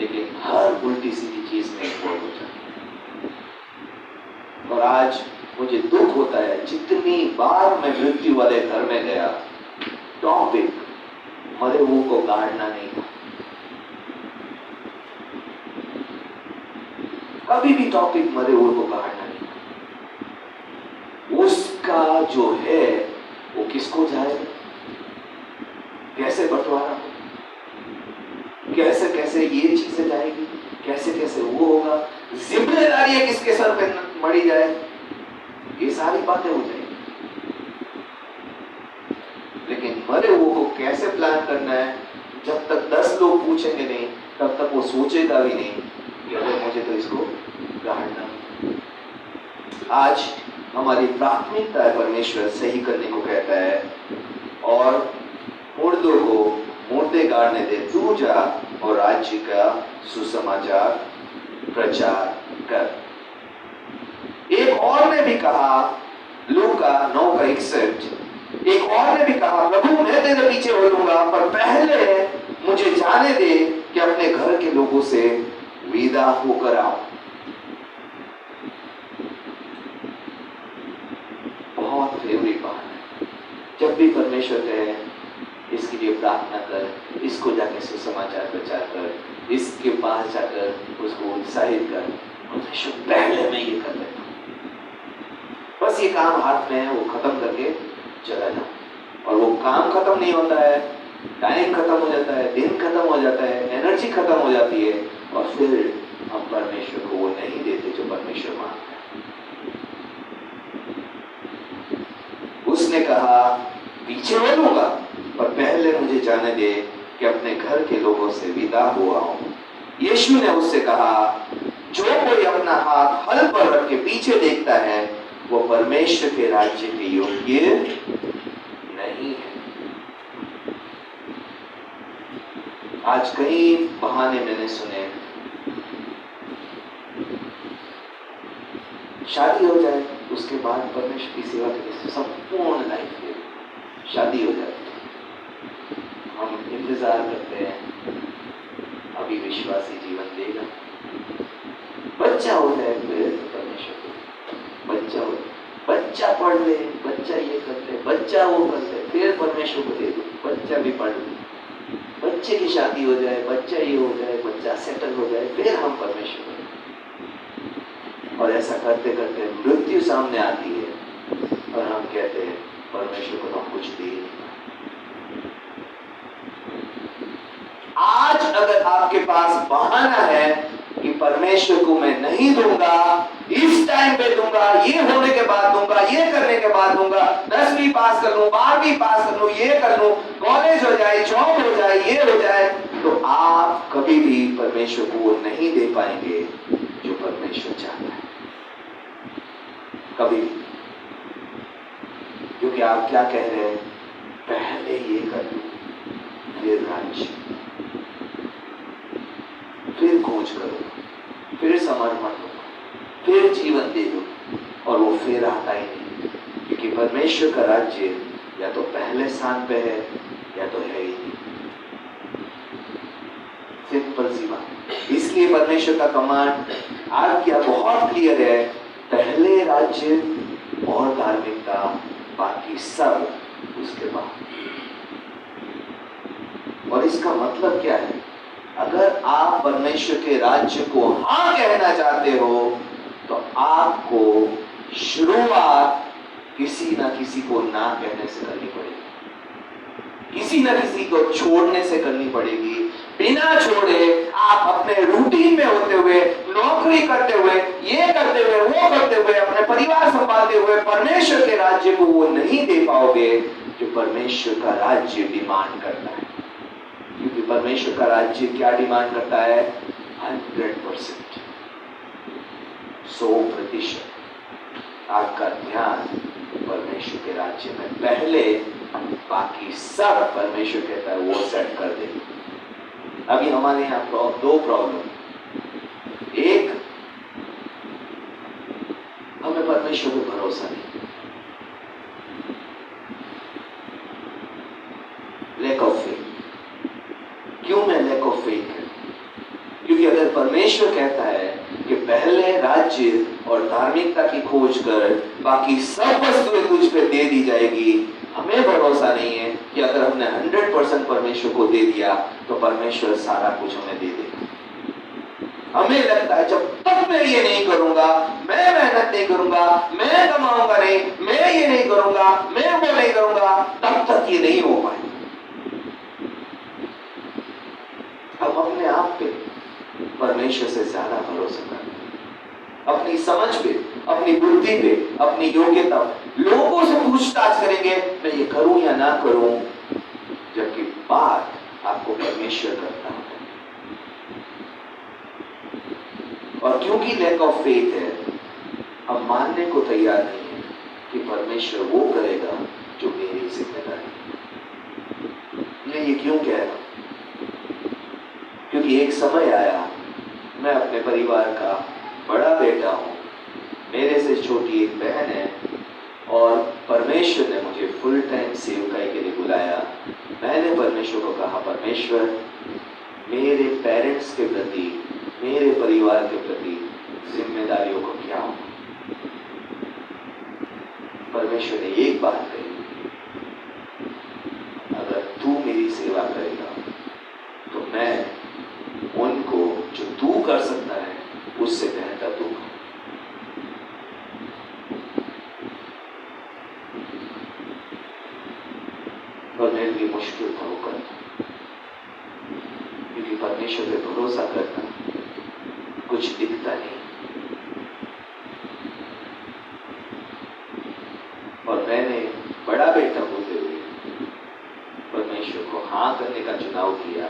लेकिन हर उल्टी सीधी चीज में इन्वॉल्व हो जाते हैं। और आज मुझे दुख होता है, जितनी बार मैं मृत्यु वाले घर में गया, टॉपिक मरे हुए को गाड़ना नहीं था। कभी भी टॉपिक मरे हुए को गाड़ना नहीं था। उसका जो है वो किसको जाएगा, कैसे बंटवारा, कैसे कैसे ये चीजें जाएगी, कैसे कैसे वो होगा, जिम्मेदारियां किसके सर पे मड़ी जाए, ये सारी बातें हो जाएगी। लेकिन मरे हुए को कैसे प्लान करना है, जब तक 10 लोग पूछेंगे नहीं, तब तक वो सोचेगा भी नहीं कि अरे मुझे तो इसको गाड़ना। आज हमारी प्राथमिकता है, परमेश्वर सही करने को कहता है, और मुर्दों को मुर्दे गाड़ने दे, तू जा और राज्य का सुसमाचार प्रचार कर। एक और ने भी कहा, लूका 9:61, एक और ने भी कहा, प्रभु मैं तेरे पीछे बोलूंगा, पर पहले मुझे जाने दे कि अपने घर के लोगों से विदा होकर आओ। बहुत फेवरेट बात है, जब भी परमेश्वर कहे इसके लिए प्रार्थना कर, इसको जाके सुसमाचार प्रचार कर, इसके पास जाकर उसको उत्साहित कर, परमेश्वर पहले मैं ये कर लेता हूं। बस ये काम हाथ में है, वो खत्म करके चला जाओ। और वो काम खत्म नहीं होता है, टाइम खत्म हो जाता है, दिन खत्म हो जाता है, एनर्जी खत्म हो जाती है, और फिर हम परमेश्वर को वो नहीं देते जो परमेश्वर मांगता है। उसने कहा पीछे बोलूंगा, पर पहले मुझे जाने दे कि अपने घर के लोगों से विदा हुआ हूं। यीशु ने उससे कहा, जो कोई अपना हाथ हल पर रख के पीछे देखता है, वो परमेश्वर के राज्य के योग्य नहीं है। आज कई बहाने मैंने सुने, शादी हो जाए उसके बाद परमेश्वर की सेवा करने से संपूर्ण लाइफ में शादी हो जाती है। हम इंतजार करते हैं अभी विश्वासी जीवन देगा, बच्चा हो जाए फिर परमेश्वर को, बच्चा हो, बच्चा पढ़ ले, बच्चा ये कर ले, बच्चा वो कर ले, फिर परमेश्वर को दे दो, बच्चा भी पढ़ ले, बच्चे की शादी हो जाए, बच्चा ये हो जाए, बच्चा सेटल हो जाए, फिर हम परमेश्वर को। और ऐसा करते करते मृत्यु सामने आती है और हम कहते हैं परमेश्वर को तो हम कुछ दे नहीं। आज अगर आपके पास बहाना है कि परमेश्वर को मैं नहीं दूंगा, इस टाइम पे दूंगा, ये होने के बाद दूंगा, ये करने के बाद दूंगा, 10वीं पास कर लूं, 12वीं पास कर लूं, ये कर लूं, कॉलेज हो जाए, जॉब हो जाए, ये हो जाए, तो आप कभी भी परमेश्वर को वो नहीं दे पाएंगे जो परमेश्वर चाहता है, कभी भी। क्योंकि आप क्या कह रहे हैं, पहले ये कर लूं, फिर राज्य, फिर खोज करूंगा, फिर समर्पण दूंगा, फिर जीवन दे दूंगा, और वो फिर आता ही नहीं। क्योंकि परमेश्वर का राज्य या तो पहले स्थान पे है या तो है ही नहीं। सिंपल सी बात। इसलिए परमेश्वर का कमांड आज्ञा बहुत क्लियर है, पहले राज्य और धार्मिकता, बाकी सब उसके बाद। और इसका मतलब क्या है? अगर आप परमेश्वर के राज्य को हाँ कहना चाहते हो तो आपको शुरुआत किसी ना किसी को ना कहने से करनी पड़ेगी, किसी ना किसी को छोड़ने से करनी पड़ेगी। बिना छोड़े आप अपने रूटीन में होते हुए, नौकरी करते हुए, ये करते हुए, वो करते हुए, अपने परिवार संभालते हुए परमेश्वर के राज्य को वो नहीं दे पाओगे जो परमेश्वर का राज्य डिमांड करता है। क्योंकि परमेश्वर का राज्य क्या डिमांड करता है? 100%, 100% आपका ध्यान परमेश्वर के राज्य में पहले, बाकी सब परमेश्वर कहता है वो सेट कर दे। अभी हमारे यहाँ दो प्रॉब्लम, एक हमें परमेश्वर पे भरोसा नहीं, लैक ऑफ फेथ। क्यों मैं लैक ऑफ फेथ है? क्योंकि अगर परमेश्वर कहता है कि पहले राज्य और धार्मिकता की खोज कर, बाकी सब वस्तुएं तुझ पे दे दी जाएगी, हमें भरोसा नहीं है कि अगर हमने 100% परमेश्वर को दे दिया तो परमेश्वर सारा कुछ हमें दे देगा। हमें लगता है जब तक मैं ये नहीं करूंगा, मैं मेहनत नहीं करूंगा, मैं कमाऊंगा नहीं, मैं ये नहीं करूंगा, मैं वो नहीं करूंगा, तब तक ये नहीं हो पाए। हम अपने आप पे परमेश्वर से ज्यादा भरोसा करते हैं, अपनी समझ पे, अपनी बुद्धि पे, अपनी योग्यता पे। लोगों से पूछताछ करेंगे मैं ये करूं या ना करूं, जबकि बात आपको परमेश्वर करता है। और क्योंकि लैक ऑफ फेथ है, हम मानने को तैयार नहीं है कि परमेश्वर वो करेगा जो मेरी जिम्मेदारी। ये क्यों कह रहा हूं? क्योंकि एक समय आया, मैं अपने परिवार का बड़ा बेटा हूं, मेरे से छोटी एक बहन है, और परमेश्वर ने मुझे फुल टाइम सेवकाई के लिए बुलाया। मैंने परमेश्वर को कहा, परमेश्वर मेरे पेरेंट्स के प्रति, मेरे परिवार के प्रति जिम्मेदारियों को क्या हो? परमेश्वर ने एक बात कही, अगर तू मेरी सेवा करेगा तो मैं उनको जो तू कर सकता है उससे बेहतर दूंगा। और मेरे लिए मुश्किल था वो करना, क्योंकि परमेश्वर पे भरोसा करना कुछ दिखता नहीं। और मैंने बड़ा बेटा होते हुए परमेश्वर को हाँ करने का चुनाव किया।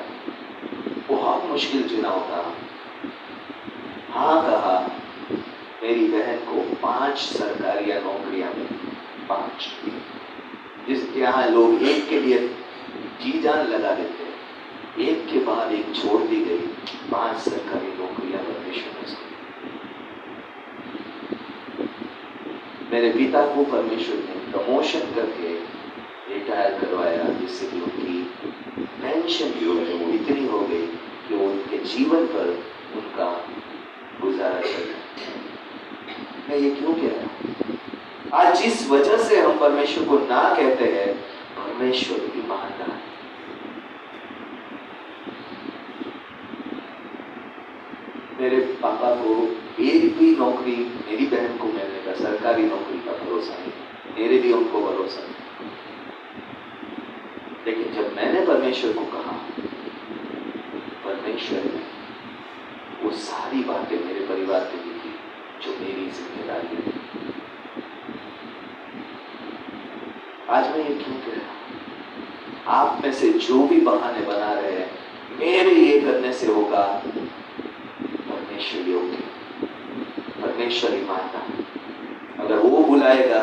बहुत मुश्किल चुनाव था। हाँ कहा, मेरी बहन को 5 सरकारी नौकरियां मिली, 5, जिस यहाँ लोग एक के लिए जी जान लगा देते हैं, एक के बाद एक छोड़ दी गई 5 सरकारी नौकरियां परमेश्वर ने। मेरे पिता को परमेश्वर ने प्रमोशन करके रिटायर करवाया, जिससे कि उनकी पेंशन जो है वो इतनी हो गई कि वो उनके जीवन पर उनका गुजारा चल। मैं ये क्यों कह रहा हूं? आज जिस वजह से हम परमेश्वर को ना कहते हैं, परमेश्वर ईमानदार है। मेरे पापा को एक भी नौकरी मेरी बहन को मिलने का, सरकारी नौकरी का भरोसा नहीं, मेरे भी उनको भरोसा नहीं। लेकिन जब मैंने परमेश्वर को कहा, परमेश्वर ने वो सारी बातें मेरे परिवार के लिए की जो मेरी जिम्मेदारी है। आज मैं ये क्यों कह रहा हूं? आप में से जो भी बहाने बना रहे हैं, मेरे ये करने से होगा, परमेश्वर योग्य, परमेश्वर ईमानदार। अगर वो बुलाएगा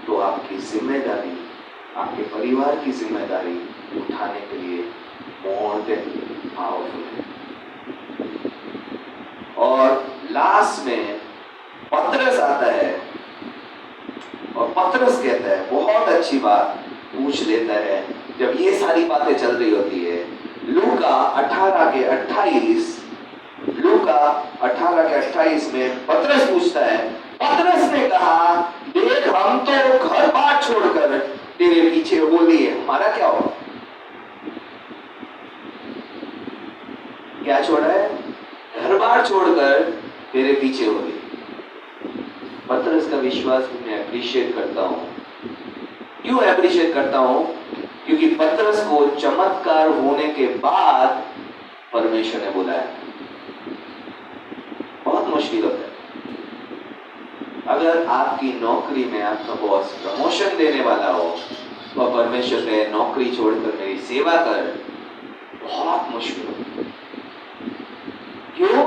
तो आपकी जिम्मेदारी, आपके परिवार की जिम्मेदारी उठाने के लिए मोर देन पावरफुल है। और लास्ट में पतरस आता है और पतरस कहता है बहुत अच्छी बात, पूछ लेता है, जब ये सारी बातें चल रही होती है, लूका 18 के 28 में पतरस पूछता है, पतरस ने कहा, देख हम तो घर बार छोड़कर तेरे पीछे हो लिए, हमारा क्या हो? क्या छोड़ा है? घर बार छोड़कर तेरे पीछे हो लिए। पतरस का विश्वास मैं अप्रिशिएट करता हूं। क्यों अप्रिशिएट करता हूं? क्योंकि पतरस को चमत्कार होने के बाद परमेश्वर ने बुलाया। बहुत मुश्किल होता है अगर आपकी नौकरी में आपका बॉस प्रमोशन देने वाला हो और परमेश्वर कहे नौकरी छोड़कर मेरी सेवा कर, बहुत मुश्किल होता है। क्यों?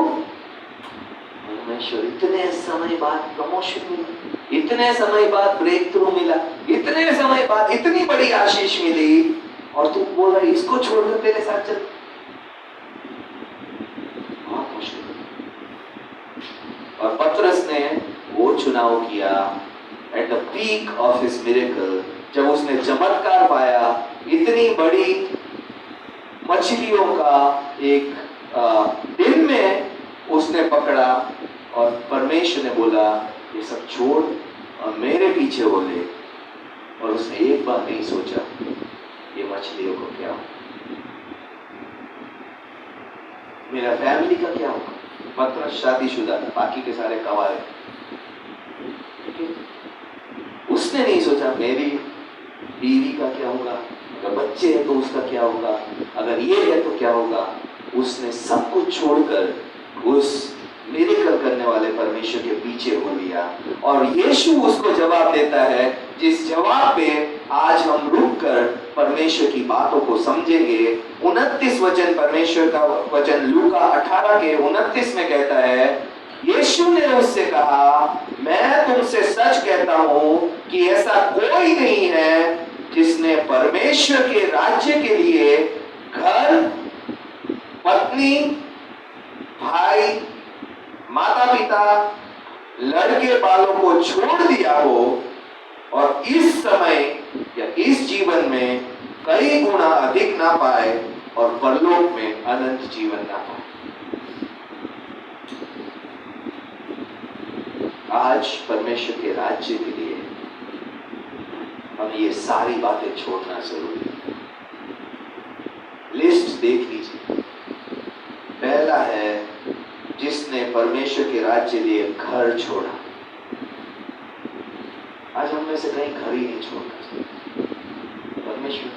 परमेश्वर इतने समय बाद प्रमोशन मिला, इतने समय बाद ब्रेक थ्रू मिला, इतने समय बाद इतनी बड़ी आशीष मिली, और तू बोल रहा है इसको छोड़कर तेरे साथ चल। बहुत मुश्किल। और पतरस ने वो चुनाव किया at the peak of his miracle, जब उसने चमत्कार पाया, इतनी बड़ी मछलियों का एक दिन में उसने पकड़ा, और परमेश्वर ने बोला ये सब छोड़ और मेरे पीछे हो ले। और उसने एक बार नहीं सोचा ये मछलियों को क्या हो, मेरा फैमिली का क्या होगा। पतरस शादीशुदा था, बाकी के सारे कवारे। उसने नहीं सोचा मेरी बीवी का क्या होगा, अगर बच्चे हैं तो उसका क्या होगा, अगर ये है तो क्या होगा। उसने सब कुछ छोड़कर उस मिरेकल करने वाले परमेश्वर के पीछे हो लिया। और यीशु उसको जवाब देता है, जिस जवाब पे आज हम रुक कर परमेश्वर की बातों को समझेंगे। 29 वचन, परमेश्वर का वचन लूका 18 के 29 में कहता है, यीशु ने उससे कहा, मैं तुमसे सच कहता हूं कि ऐसा कोई नहीं है जिसने परमेश्वर के राज्य के लिए घर, पत्नी, भाई, माता पिता, लड़के बालों को छोड़ दिया हो और इस समय या इस जीवन में कई गुना अधिक ना पाए और परलोक में अनंत जीवन ना पाए। आज परमेश्वर के राज्य के लिए हमें ये सारी बातें छोड़ना जरूरी है। लिस्ट देख लीजिए। पहला है, जिसने परमेश्वर के राज्य लिए घर छोड़ा। आज हम में से कहीं घर ही नहीं छोड़ना चाहिए। परमेश्वर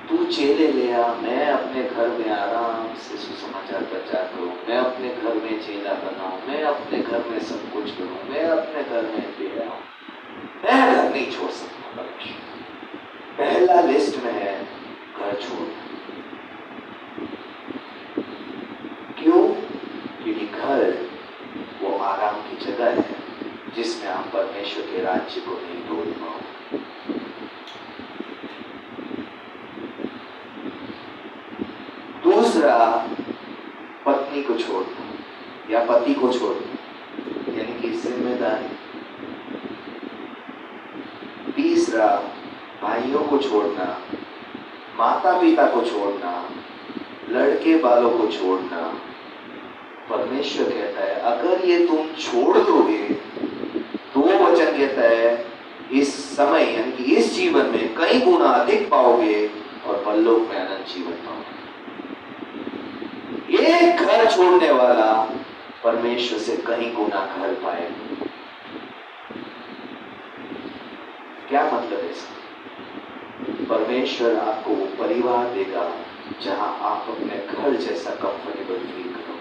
तू चेले ले आ, मैं अपने घर में आराम से सुसमाचार प्रचार करूं, मैं अपने घर में चेला बनाऊं, मैं अपने घर में सब कुछ करूं, मैं अपने घर में ले आऊं, मैं घर नहीं छोड़ सकता। परमेश्वर पहला लिस्ट में है घर छोड़ना। क्यों? क्योंकि घर वो आराम की जगह है जिसमें आप परमेश्वर के राज्य को नहीं तोड़ पाओ। दूसरा, पत्नी को छोड़ना या पति को छोड़ना, यानी कि जिम्मेदारी। तीसरा, भाइयों को छोड़ना, माता पिता को छोड़ना, लड़के बालों को छोड़ना। परमेश्वर कहता है अगर ये तुम छोड़ दोगे तो वचन कहता है इस समय यानी कि इस जीवन में कई गुना अधिक पाओगे और परलोक में अनंत जीवन पाओगे। एक घर छोड़ने वाला परमेश्वर से कई गुना घर पाएगा। क्या मतलब है इसका? परमेश्वर आपको वो परिवार देगा जहां आप अपने घर जैसा कंफर्टेबल फील करोगे।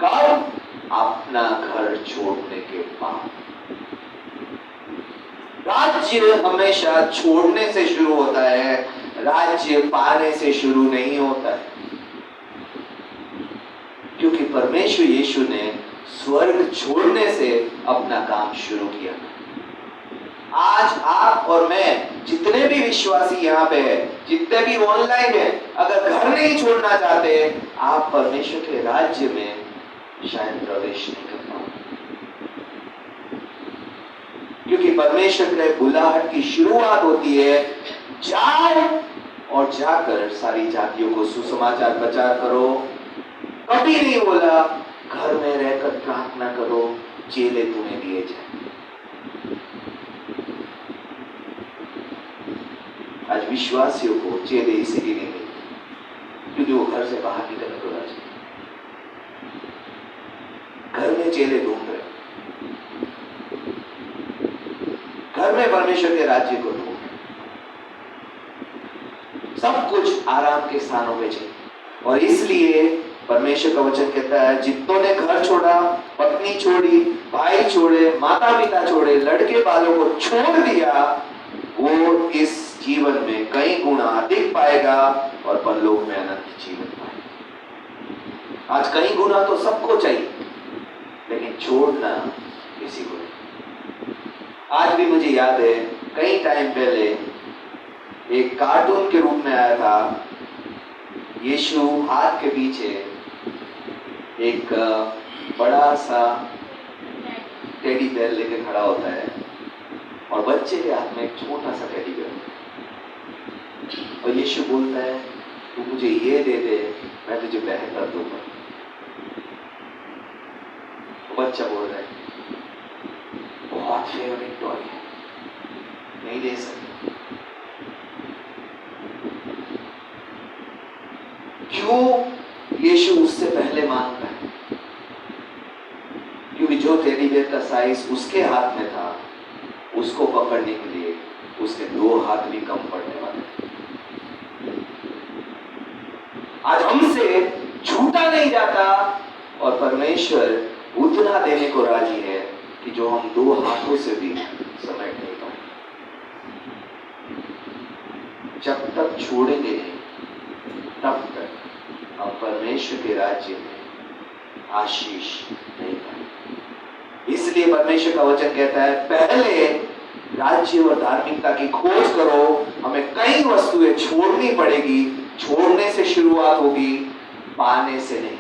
कब? अपना घर छोड़ने के बाद। राज्य हमेशा छोड़ने से शुरू होता है, राज्य पाने से शुरू नहीं होता है। क्योंकि परमेश्वर यीशु ने स्वर्ग छोड़ने से अपना काम शुरू किया। आज आप और मैं जितने भी विश्वासी यहाँ पे हैं, जितने भी ऑनलाइन हैं, अगर घर नहीं छोड़ना चाहते, आप परमेश्वर के राज्य में शायद प्रवेश नहीं कर पाओगे। क्योंकि परमेश्वर के बुलाहट की शुरुआत होती है, जाओ और जाकर सारी जातियों को सुसमाचार प्रचार करो। कभी नहीं बोला घर में रहकर प्रार्थना करो, चेले तुम्हें दिए जाए। आज विश्वासियों को चेले इसीलिए नहीं मिलते क्योंकि वो घर से बाहर निकलने को राजी। घर में चेले ढूंढ रहे, घर में परमेश्वर के राज्य को ढूंढ रहे। सब कुछ आराम के स्थानों में चाहिए, और इसलिए परमेश्वर का वचन कहता है जितनों ने घर छोड़ा, पत्नी छोड़ी, भाई छोड़े, माता पिता छोड़े, लड़के बालों को छोड़ दिया, वो इस जीवन में कई गुना अधिक पाएगा और परलोक में अनंत जीवन पाएगा। आज कई गुना तो सबको चाहिए, लेकिन छोड़ना किसी को नहीं। आज भी मुझे याद है कई टाइम पहले एक कार्टून के रूप में आया था, यीशु हाथ के पीछे एक बड़ा सा टेडी बेयर लेके खड़ा होता है और बच्चे के हाथ में एक छोटा सा टेडी बेयर, और यीशु बोलता है तू मुझे ये दे दे, मैं तुझे बेहतर दूंगा। बच्चा बोल रहा है बहुत फेवरेट टॉय है, नहीं दे सकते। क्यों यीशु उससे पहले मांगता है? क्योंकि जो टेडी बेयर का साइज उसके हाथ में था, उसको पकड़ने के लिए उसके 2 हाथ भी कम पड़ने वाले। आज हमसे छूटा नहीं जाता और परमेश्वर उतना देने को राजी है कि जो हम 2 हाथों से भी समेट नहीं पाए। जब तक छोड़ेंगे नहीं, तब तक हम परमेश्वर के राज्य में आशीष नहीं पाएंगे। इसलिए परमेश्वर का वचन कहता है पहले राज्य और धार्मिकता की खोज करो। हमें कई वस्तुएं छोड़नी पड़ेगी, छोड़ने से शुरुआत होगी, पाने से नहीं।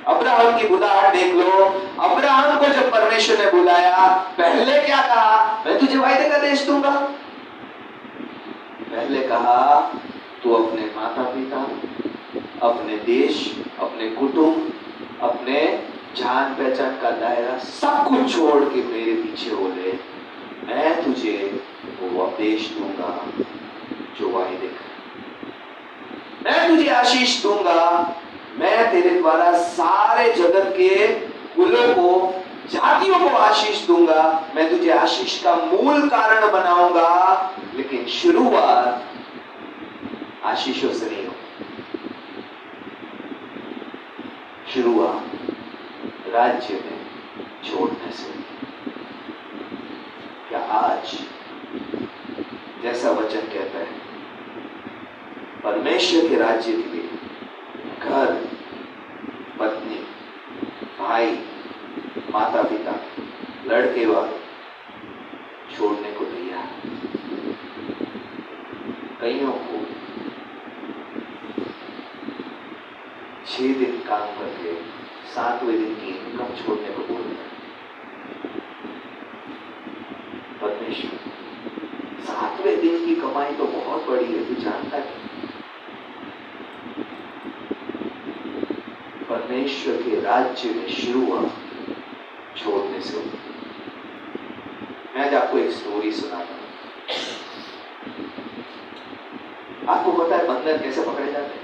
अब्राहम की बुलाहट देख लो। अब्राहम को जब परमेश्वर ने बुलाया, पहले क्या कहा? मैं तुझे वायदे का देश दूंगा। पहले कहा तू अपने माता पिता, अपने देश, अपने कुटुंब, अपने जान पहचान का दायरा सब कुछ छोड़ के मेरे पीछे हो ले, मैं तुझे वो देश दूंगा जो वायदे का। मैं तुझे आशीष दूंगा, मैं तेरे द्वारा सारे जगत के कुलों को, जातियों को आशीष दूंगा, मैं तुझे आशीष का मूल कारण बनाऊंगा। लेकिन शुरुआत आशीषों से नहीं हो, शुरुआत राज्य में छोड़ने से। क्या आज जैसा वचन कहता है परमेश्वर के राज्य के लिए घर, पत्नी, भाई, माता पिता, लड़के वाले छोड़ने को तैयार? कईयों को 6 दिन काम करके 7वें दिन की इनकम छोड़ने को बोल रहे हैं। परमेश्वर 7वें दिन की कमाई तो बहुत बड़ी है, तू जानता है? परमेश्वर के राज्य में शुरुआत छोड़ने से होती। मैं आज आपको एक स्टोरी सुनाता हूं। आपको पता है बंदर कैसे पकड़े जाते हैं?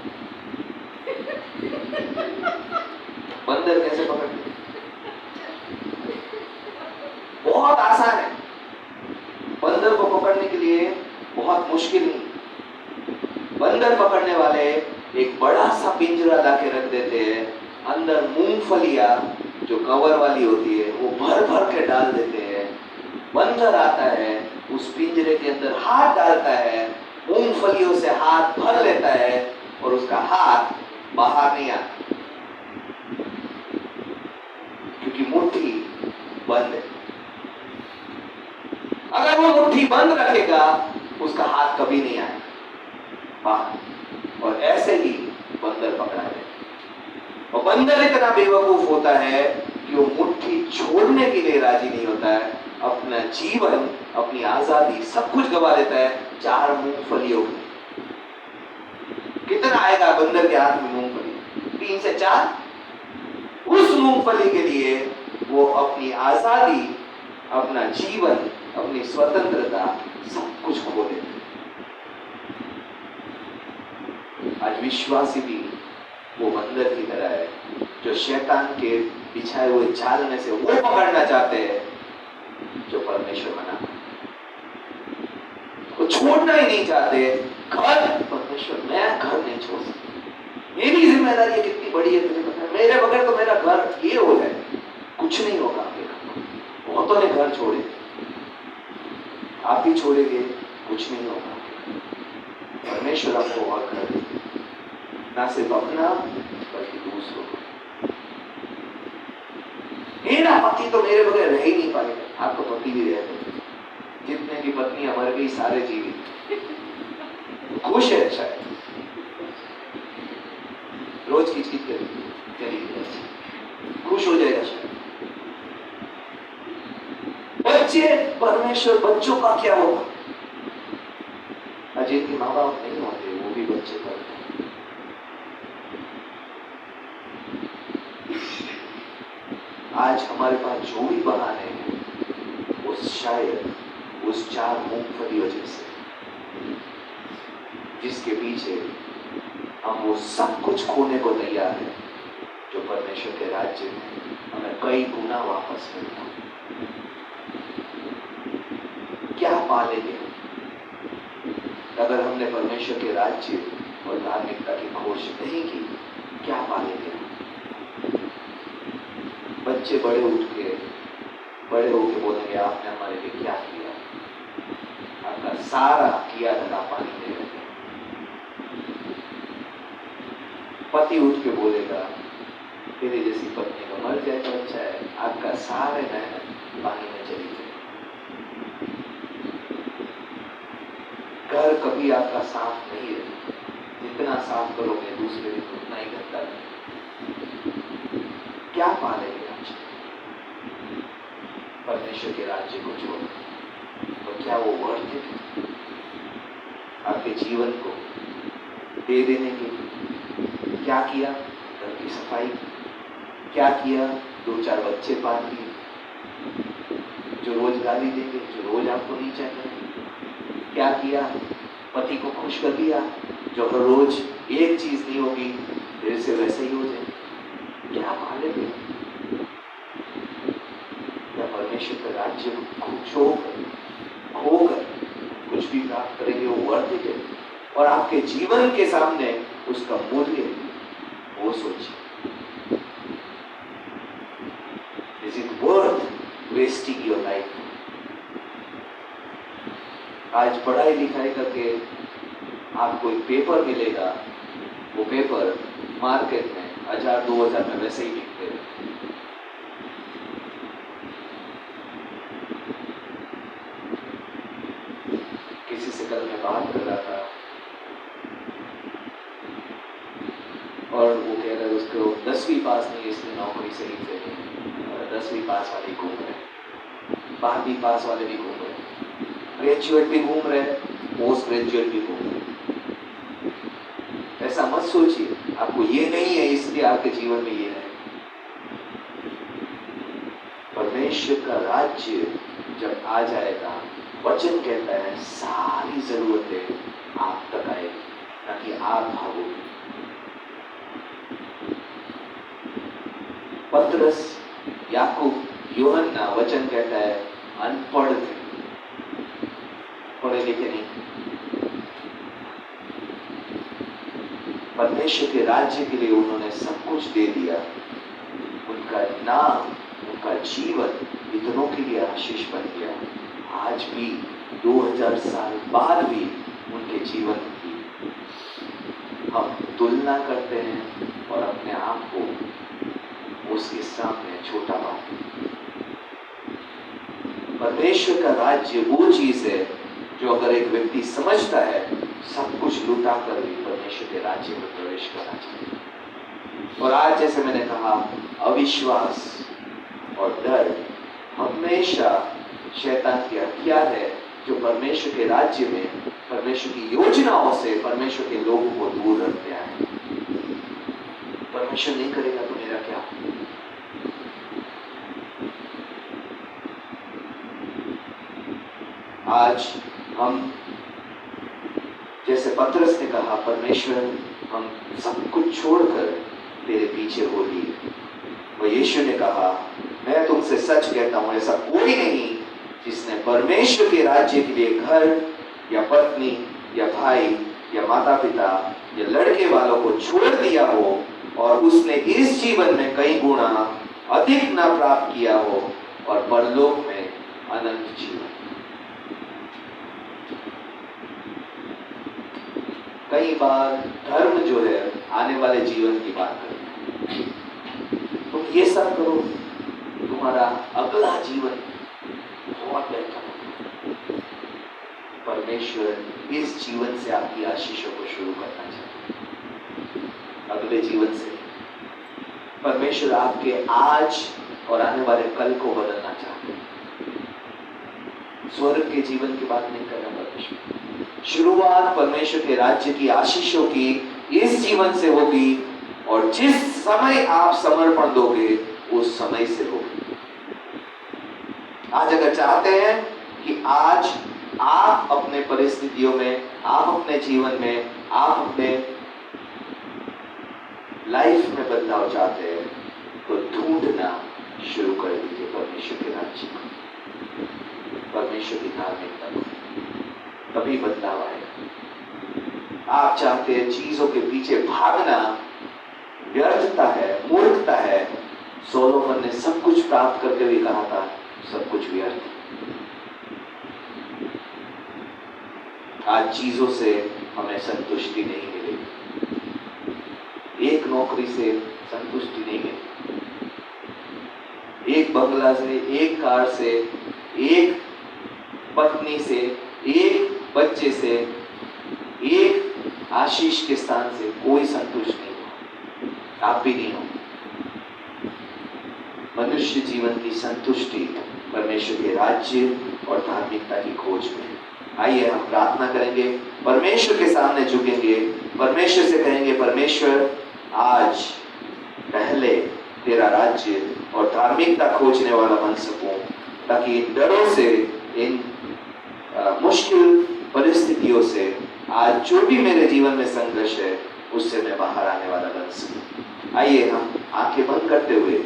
बंदर कैसे पकड़ते हैं? बहुत आसान है। बंदर को पकड़ने के लिए बहुत मुश्किल नहीं। बंदर पकड़ने वाले एक बड़ा सा पिंजरा लाके रख देते हैं, अंदर मूंगफलियां जो कवर वाली होती है वो भर भर के डाल देते हैं। बंदर आता है, उस पिंजरे के अंदर हाथ डालता है, मूंगफलियों से हाथ भर लेता है और उसका हाथ बाहर नहीं आता क्योंकि मुट्ठी बंद है। अगर वो मुट्ठी बंद रखेगा उसका हाथ कभी नहीं आएगा बाहर। और ऐसे ही बंदर पकड़ा है। और बंदर इतना बेवकूफ होता है कि वो मुट्ठी छोड़ने के लिए राजी नहीं होता है। अपना जीवन, अपनी आजादी, सब कुछ गवा देता है 4 मूंगफलियों में। कितना आएगा बंदर के हाथ में मूंगफली? 3 से 4। उस मूंगफली के लिए वो अपनी आजादी, अपना जीवन, अपनी स्वतंत्रता, सब कुछ खो देते। आज विश्वासी भी वो बंदर की तरह है जो शैतान के बिछाए हुए जाल में से वो पकड़ना चाहते हैं जो परमेश्वर मना, वो छोड़ना ही नहीं चाहते। घर परमेश्वर, मैं घर नहीं छोड़ सकता, मेरी जिम्मेदारी है कितनी बड़ी है तुझे पता है, मेरे बगैर तो मेरा घर ये हो जाए, कुछ नहीं होगा आपके घर। बहुतों ने घर छोड़े, आप ही छोड़ेंगे, कुछ नहीं होगा। परमेश्वर आपको और घर देंगे, ना सिर्फ अपना बल्कि दूसरों को। मेरा पति तो मेरे बगैर रह ही नहीं पाएगा, आपको पति भी रहते, जितने की पत्नियां मर गई सारे जीवित, खुश है शायद, रोज खींच खींच कर खुश हो जाएगा शायद। बच्चे, परमेश्वर बच्चों का क्या होगा? अजय के माँ बाप नहीं होते, वो भी बच्चे पढ़ते हैं। आज हमारे पास जो भी बहाने हैं वो शायद उस 4 मूंगफलियों जैसे, जिसके पीछे हम वो सब कुछ खोने को तैयार हैं जो परमेश्वर के राज्य में हमें कई गुना वापस मिलता। क्या पालेंगे अगर हमने परमेश्वर के राज्य और धार्मिकता की खोज नहीं की? क्या पालेंगे? बच्चे बड़े होके बोलेंगे आपने हमारे लिए क्या किया? आपका सारा किया धरा पानी दे रहे। पति उठ के बोलेगा तेरे जैसी पत्नी को मर जाए तो अच्छा है, आपका सारे मेहनत पानी में चली जाए। घर कभी आपका साफ नहीं है, जितना साफ करोगे दूसरे दिन उतना ही गंदा है। क्या पालेंगे आज परमेश्वर के राज्य को छोड़? तो क्या वो वर्थ है आपके जीवन को दे देने के लिए? क्या किया? घर की सफाई, क्या किया? 2-4 बच्चे पाल लिए जो रोज गाली देंगे, जो रोज आपको नीचा करेंगे। क्या किया? पति को खुश कर दिया जो हर रोज एक चीज नहीं होगी फिर से वैसे ही हो जाए। क्या पालेंगे? क्या परमेश्वर का राज्य को खोकर कुछ भी प्राप्त करेंगे वो वर्थ इट है? और आपके जीवन के सामने उसका मूल्य वो सोचिए। Is it worth wasting your life? आज पढ़ाई लिखाई करके आपको एक पेपर मिलेगा, वो पेपर मार्केट में 1000-2000 में वैसे ही बिकते हैं। किसी से कल मैं बात कर रहा था और वो कह रहा है उसको 10वीं पास नहीं, इसलिए नौकरी सही से नहीं। 10वीं पास वाले घूम रहे, 12वीं पास वाले भी घूम रहे, ग्रेजुएट भी घूम रहे, पोस्ट ग्रेजुएट भी घूम रहे। ऐसा मत सोचिए आपको ये नहीं है इसलिए आपके जीवन में ये है। परमेश्वर का राज्य जब आ जाएगा, वचन कहता है सारी जरूरतें आप तक आएगी, ताकि आप भागोगे। पतरस, याकूब, यूहन्ना, वचन कहता है अनपढ़ थे, पढ़े लिखे नहीं। परमेश्वर के राज्य के लिए उन्होंने सब कुछ दे दिया। उनका नाम, उनका जीवन इतनों के लिए आशीष बन गया। आज भी 2000 साल बाद भी उनके जीवन की हम तुलना करते हैं और अपने आप को उसके सामने छोटा पाते हैं। परमेश्वर का राज्य वो चीज है जो अगर एक व्यक्ति समझता है, सब कुछ लुटा कर भी परमेश्वर के राज्य में प्रवेश करना चाहिए। और आज जैसे मैंने कहा, अविश्वास और डर हमेशा शैतान की हथियार है जो परमेश्वर के राज्य में, परमेश्वर की योजनाओं से परमेश्वर के लोगों को दूर रखते आए। परमेश्वर नहीं करेगा तो मेरा क्या? आज हम, जैसे पतरस ने कहा, परमेश्वर हम सब कुछ छोड़कर तेरे पीछे हो लिए। और यीशु ने कहा, मैं तुमसे सच कहता हूं, ऐसा कोई नहीं जिसने परमेश्वर के राज्य के लिए घर या पत्नी या भाई या माता पिता या लड़के वालों को छोड़ दिया हो और उसने इस जीवन में कई गुना अधिक ना प्राप्त किया हो और परलोक में अनंत जीवन। कई बार धर्म जो है आने वाले जीवन की बात करता है, तुम ये सब करो, तुम्हारा अगला जीवन बहुत बेहतर होगा। परमेश्वर इस जीवन से आपकी आशीषों को शुरू करना चाहता है, अगले जीवन से। परमेश्वर आपके आज और आने वाले कल को बदलना चाहता है। स्वर्ग के जीवन की बात नहीं कर रहा परमेश्वर। शुरुआत परमेश्वर के राज्य की आशीषों की इस जीवन से होगी और जिस समय आप समर्पण दोगे उस समय से होगी। आज अगर चाहते हैं कि आज आप अपने परिस्थितियों में, आप अपने जीवन में, आप अपने लाइफ में बदलाव चाहते हैं, तो ढूंढना शुरू कर दीजिए परमेश्वर के राज्य को, परमेश्वर की धार्मिकता को, तभी बदलाव आएगा। आप चाहते हैं चीजों के पीछे भागना व्यर्थता है, मूर्खता है। सोलोमन ने सब कुछ प्राप्त करके भी कहा था, सब कुछ व्यर्थ। आज चीजों से हमें संतुष्टि नहीं मिलेगी, एक नौकरी से संतुष्टि नहीं मिलेगी, एक बंगला से, एक कार से, एक पत्नी से, एक बच्चे से, एक आशीष के स्थान से कोई संतुष्ट नहीं हो। आप भी नहीं हो। मनुष्य जीवन की संतुष्टि परमेश्वर के राज्य और धार्मिकता की खोज में। आइए हम प्रार्थना करेंगे, परमेश्वर के सामने झुकेंगे, परमेश्वर से कहेंगे, परमेश्वर आज पहले तेरा राज्य और धार्मिकता खोजने वाला बन सकूं, ताकि इन डरों से, इन मुश्किल परिस्थितियों से, आज जो भी मेरे जीवन में संघर्ष है उससे मैं बाहर आने वाला बन सकूं। आइए हम आंखें बंद करते हुए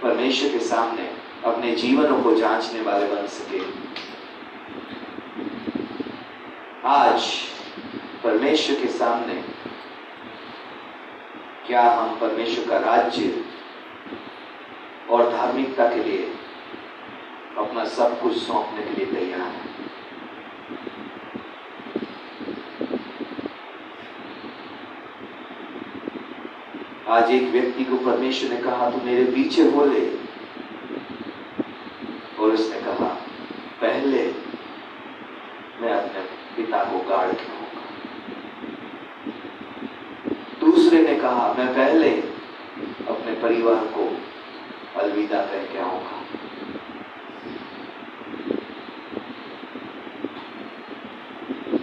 परमेश्वर के सामने अपने जीवनों को जांचने वाले बन सके। आज परमेश्वर के सामने क्या हम परमेश्वर का राज्य और धार्मिकता के लिए अपना सब कुछ सौंपने के लिए तैयार हैं? आज एक व्यक्ति को परमेश्वर ने कहा, तू मेरे पीछे हो ले, और उसने कहा, पहले मैं अपने पिता को गाड़ के आऊंगा। दूसरे ने कहा, मैं पहले अपने परिवार को अलविदा करके आऊंगा।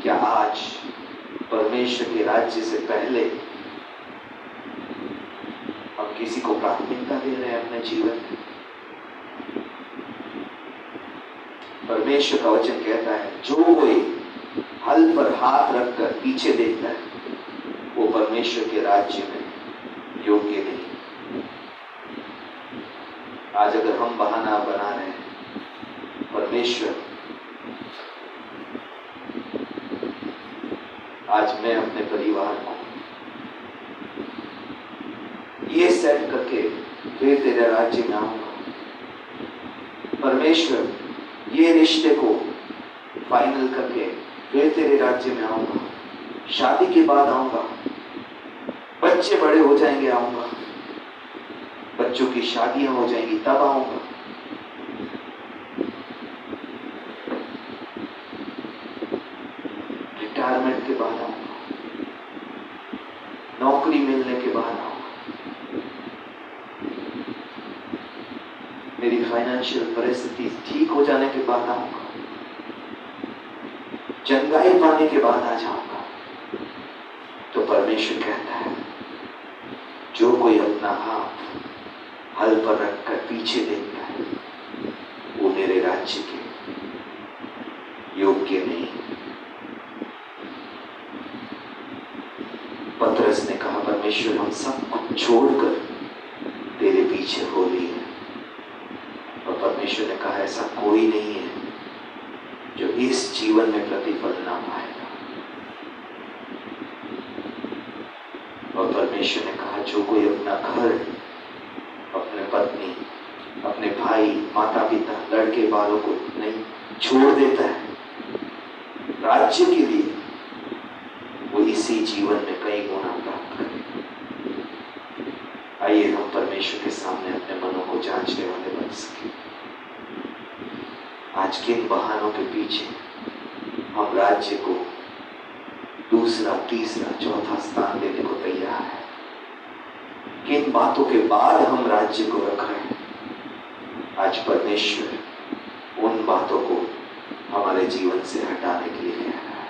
क्या आज परमेश्वर के राज्य से पहले हम किसी को प्राथमिकता दे रहे हैं अपने जीवन में? परमेश्वर का वचन कहता है, जो कोई हल पर हाथ रखकर पीछे देखता है वो परमेश्वर के राज्य में योग्य नहीं। आज अगर हम बहाना बना रहे हैं, परमेश्वर आज मैं अपने परिवार को ये सेट करके फिर तेरे राज्य में आऊंगा। परमेश्वर ये रिश्ते को फाइनल करके फिर तेरे राज्य में आऊंगा। शादी के बाद आऊंगा, बच्चे बड़े हो जाएंगे आऊंगा, बच्चों की शादियां हो जाएंगी तब आऊंगा। रिटायरमेंट के बाद आऊंगा, नौकरी मिलने के बाद आऊंगा। मेरी फाइनेंशियल परिस्थिति ठीक हो जाने के बाद आऊंगा, चंगाई पाने के बाद आ जाऊंगा। तो परमेश्वर कहता है, जो कोई अपना हाथ हल पर रखकर पीछे देखता है, वो मेरे राज्य के योग्य नहीं। पतरस ने कहा, परमेश्वर हम सब कुछ छोड़कर तेरे पीछे हो लिए। और परमेश्वर ने कहा, ऐसा कोई नहीं है जो इस जीवन में प्रतिफल ना पाएगा। और परमेश्वर ने कहा, जो कोई अपना घर, अपने पत्नी, अपने भाई, माता पिता, लड़के वालों को नहीं छोड़ देता है राज्य के लिए, वो इसी जीवन में कई गुना प्राप्त करेगा। आइए हम परमेश्वर के सामने अपने मनों को जांचने वाले बन सके। आज किन बहानों के पीछे हम राज्य को दूसरा, तीसरा, चौथा स्थान देने को तैयार है? किन बातों के बाद हम राज्य को रख रहे हैं? आज परमेश्वर उन बातों को हमारे जीवन से हटाने के लिए कह रहा है।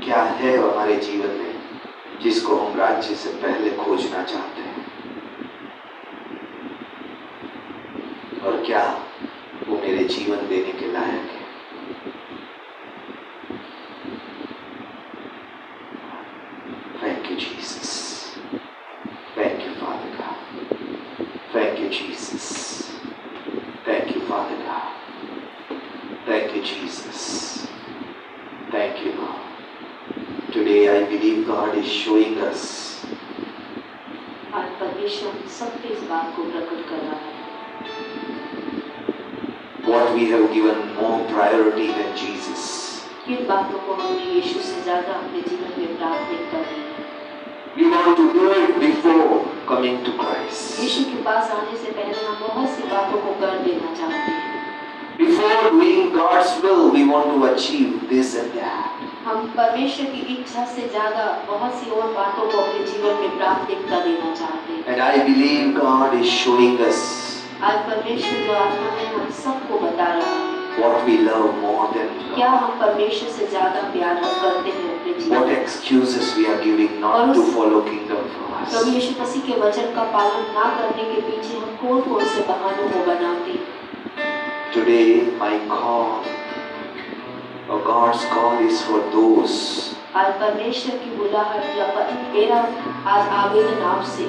क्या है हमारे जीवन में जिसको हम राज्य से पहले खोजना चाहते हैं, और क्या वो मेरे जीवन देने के लायक है? Thank you, Jesus. Thank you, Father God. Thank you, Jesus. Thank you, Father God. Thank you, Jesus. Thank you, Lord. Today I believe God is showing us. आज परमेश्वर सबके इस बात को प्रकट कर रहा है। What we have given more priority than Jesus. किन बातों को हमने यीशु से ज्यादा अपने जीवन में प्राथमिकता दी है? We want to do it before coming to Christ. यीशु के पास आने से पहले हम बहुत सी बातों को कर देना चाहते हैं। Before doing God's will, we want to achieve this and that. हम परमेश्वर की इच्छा से ज्यादा बहुत सी और बातों को अपने जीवन में प्राथमिकता देना चाहते हैं। And I believe God is showing us आज परमेश्वर जो आत्मा है हम सबको बता रहा है what we love more than क्या God. हम परमेश्वर से ज्यादा प्यार करते हैं अपने जीवन What में। excuses we are giving not to follow kingdom for Prabhu us. यीशु मसीह के वचन का पालन ना करने के पीछे हम कौन-कौन से बहानों को बनाते हैं। Today my call, or God's call, is for those आज परमेश्वर की बुलाहट या मेरा आज आवेदन आपसे,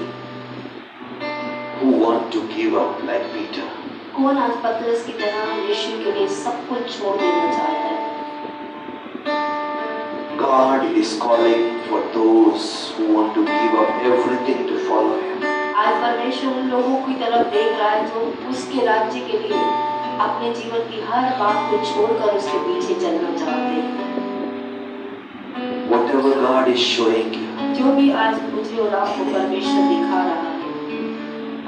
who want to give up like Peter. कौन आज पतरस की तरह यीशु के लिए सब कुछ छोड़ देना चाहता है? God is calling for those who want to give up everything to follow Him. आज परमेश्वर उन लोगों की तरफ देख रहा है जो उसके राज्य के लिए अपने जीवन की हर बात को छोड़कर उसके पीछे चलना चाहते हैं। Whatever God is showing you, जो भी आज मुझे और आपको परमेश्वर दिखा रहा है,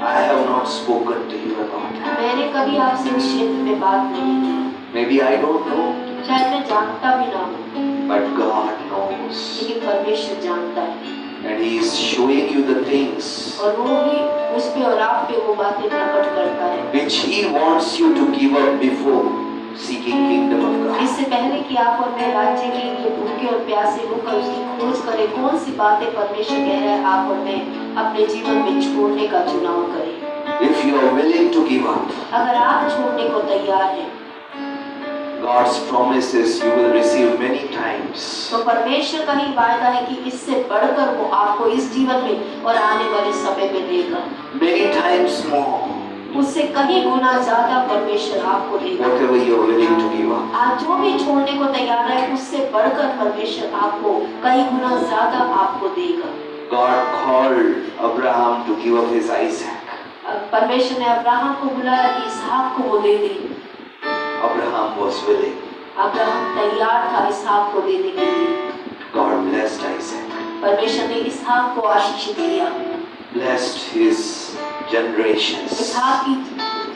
I have not spoken to you about that. मैंने कभी आपसे इस क्षेत्र में बात नहीं की। Maybe I don't know, शायद मैं जानता भी ना हूँ, but God knows. लेकिन परमेश्वर जानता है And He is showing you the things और वो भी उस पे और आप पे वो बातें प्रकट करता है which He wants you to give up before seeking kingdom of God. इससे पहले कि आप और मैं राज्य के लिए भूखे और प्यासे होकर उसकी खोज करें। कौन सी बातें परमेश्वर कह रहा है आप और मैं अपने जीवन में छोड़ने का चुनाव करें। If you are willing to give up, अगर आप छोड़ने को तैयार हैं God's promises you will receive many times. तो परमेश्वर का ही वायदा है कि इससे बढ़कर वो आपको इस जीवन में और आने वाले समय में देगा। Many times more. उससे कहीं गुना ज्यादा परमेश्वर आपको देगा। Whatever you are willing to give up. आज जो भी छोड़ने को तैयार है उससे बढ़कर परमेश्वर आपको कई गुना ज्यादा आपको देगा। God called Abraham to give up his Isaac. परमेश्वर ने अब्राहम को बुलाया कि इसहाक को वो दे दे। Abraham was willing. अब्राहम तैयार था इसहाक को देने के लिए। God blessed Isaac. परमेश्वर ने इसहाक को आशीष दिया। Blessed his generations. इसहाक की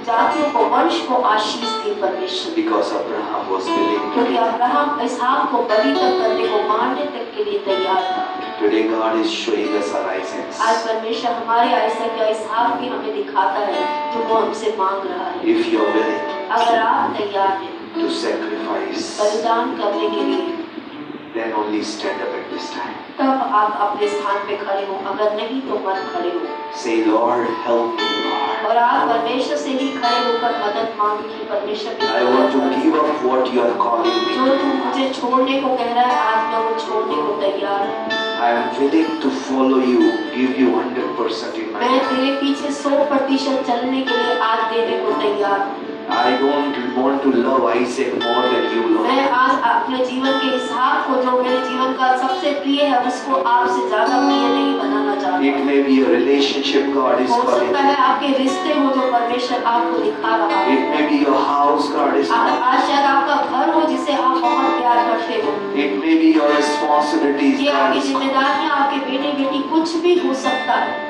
जातियों को, वंश को आशीष दी परमेश्वर। Because Abraham was willing to क्योंकि give up. अब्राहम इसहाक को बलि तक करने को, मारने तक के लिए तैयार था। Today God is showing us our Isaacs. आज परमेश्वर हमारे आइसक या इसहाक भी हमें दिखाता है जो वो हमसे मांग रहा है। If you are willing अगर आप तैयार हैं to sacrifice, बलिदान करने के लिए, then only stand up at this time. तब आप अपने स्थान पे खड़े हो, अगर नहीं तो मत खड़े हो। Say, Lord, help me, Lord. और आप परमेश्वर से ही खड़े होकर मदद मांगे कि परमेश्वर I want to give up what you are calling me. जो तू मुझे छोड़ने को कह रहा है, आज मैं वो छोड़ने को तैयार हूँ। I am willing to follow you, give you 100% in my मैं life. तेरे पीछे 100% चलने के लिए आज देने को तैयार हूँ। I don't want to love Isaac more than you, Lord. मैं आज अपने जीवन के इसहाक को जो मेरे जीवन का सबसे प्रिय है उसको आपसे ज्यादा प्रिय नहीं बनाना चाहता। It may be a relationship God is हो calling. सकता है आपके रिश्ते हो जो परमेश्वर आपको दिखा रहा है। It may be your house God is calling. आज शायद आपका घर हो जिसे आप बहुत प्यार करते हो। It may be your responsibilities ये God आपकी is calling. जिम्मेदारियां, आपके बेटे बेटी कुछ भी हो सकता है।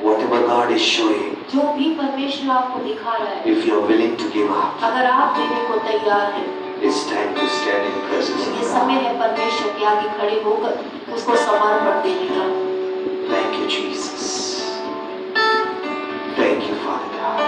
Whatever God is showing, जो भी परमेश्वर आपको दिखा रहा है, if you are willing to give up, अगर आप देने को तैयार हैं, it's time to stand in presence ये of समय God. है परमेश्वर के आगे खड़े होकर उसको समर्पण देने का। Thank you, Jesus. Thank you, Father God.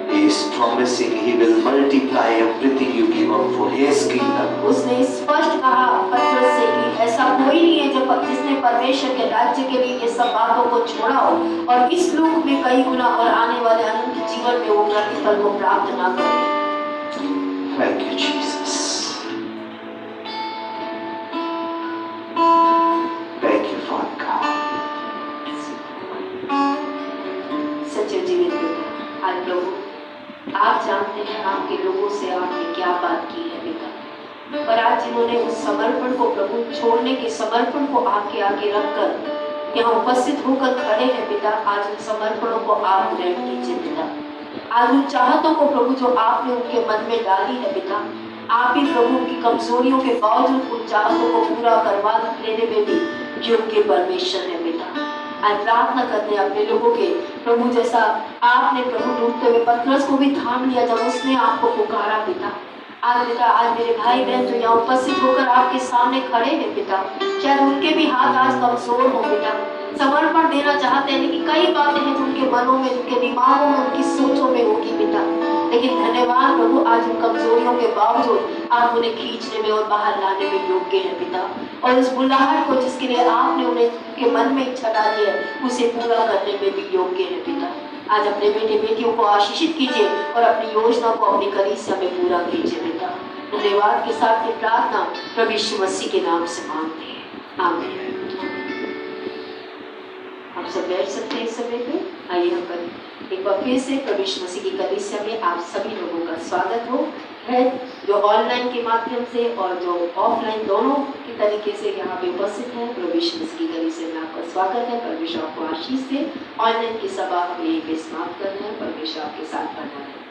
He is promising He will multiply everything you give up for His kingdom. उसने स्पष्ट कहा पत्रस से कि ऐसा कोई नहीं है जो जिसने परमेश्वर के राज्य के लिए ये सब बातों को छोड़ा हो और इस लोक में कई गुना और आने वाले अनंत जीवन में वो प्रतिफल को प्राप्त ना करे। Thank you, Jesus. Thank you, Father God. सच्चे जीवित पिता, आज प्रभु आप जानते हैं आपके लोगों से आपने क्या बात की है पिता, और आज जिन्होंने उस समर्पण को प्रभु छोड़ने के समर्पण को आपके आगे रखकर यहाँ उपस्थित होकर खड़े हैं पिता, आज उन समर्पणों को आप ग्रहण कीजिए पिता। आज उन चाहतों को प्रभु जो आपने उनके मन में डाली है पिता, आप ही प्रभु की कमजोरियों के बावजूद उन चाहतों को पूरा करवा लेने में भी योग्य परमेश्वर है पिता। आज प्रार्थना करते हैं अपने लोगों के प्रभु, जैसा आपने प्रभु डूबते हुए पतरस को भी थाम लिया जब उसने आपको पुकारा पिता। आज पिता, आज मेरे भाई बहन जो यहाँ उपस्थित होकर आपके सामने खड़े हैं पिता, शायद उनके भी हाथ आज कमजोर हो पिता, समर्पण देना चाहते हैं लेकिन कई बातें हैं जो उनके मनों में, उनके दिमागों में, उनकी सोचों में होगी पिता। लेकिन धन्यवाद प्रभु, आज उन कमजोरियों के बावजूद आप उन्हें खींचने में और बाहर लाने में योग्य है पिता, और उस बुलाहट को जिसके लिए आपने उन्हें के मन में इच्छा डाली है उसे पूरा करने में भी योग्य है पिता। आज अपने बेटे बेटियों को आशीषित कीजिए और अपनी योजना को अपनी कलीसिया में पूरा कीजिए पिता। धन्यवाद के साथ ये प्रार्थना प्रभु यीशु मसीह के नाम से मांगते हैं, आमीन। आप सब बैठ सकते हैं इस समय पे। आइए हम कर एक बार फिर से प्रभु यीशु मसीह की कलीसिया में आप सभी लोगों का स्वागत हो है, जो ऑनलाइन के माध्यम से और जो ऑफलाइन दोनों के तरीके से यहाँ पे उपस्थित हैं। प्रभु यीशु मसीह की कलीसिया में आपका स्वागत है। परमेश्वर आपको आशीष दे। ऑनलाइन की सभा हम यहीं पे समाप्त करना है। परमेश्वर आपके साथ बना रहे।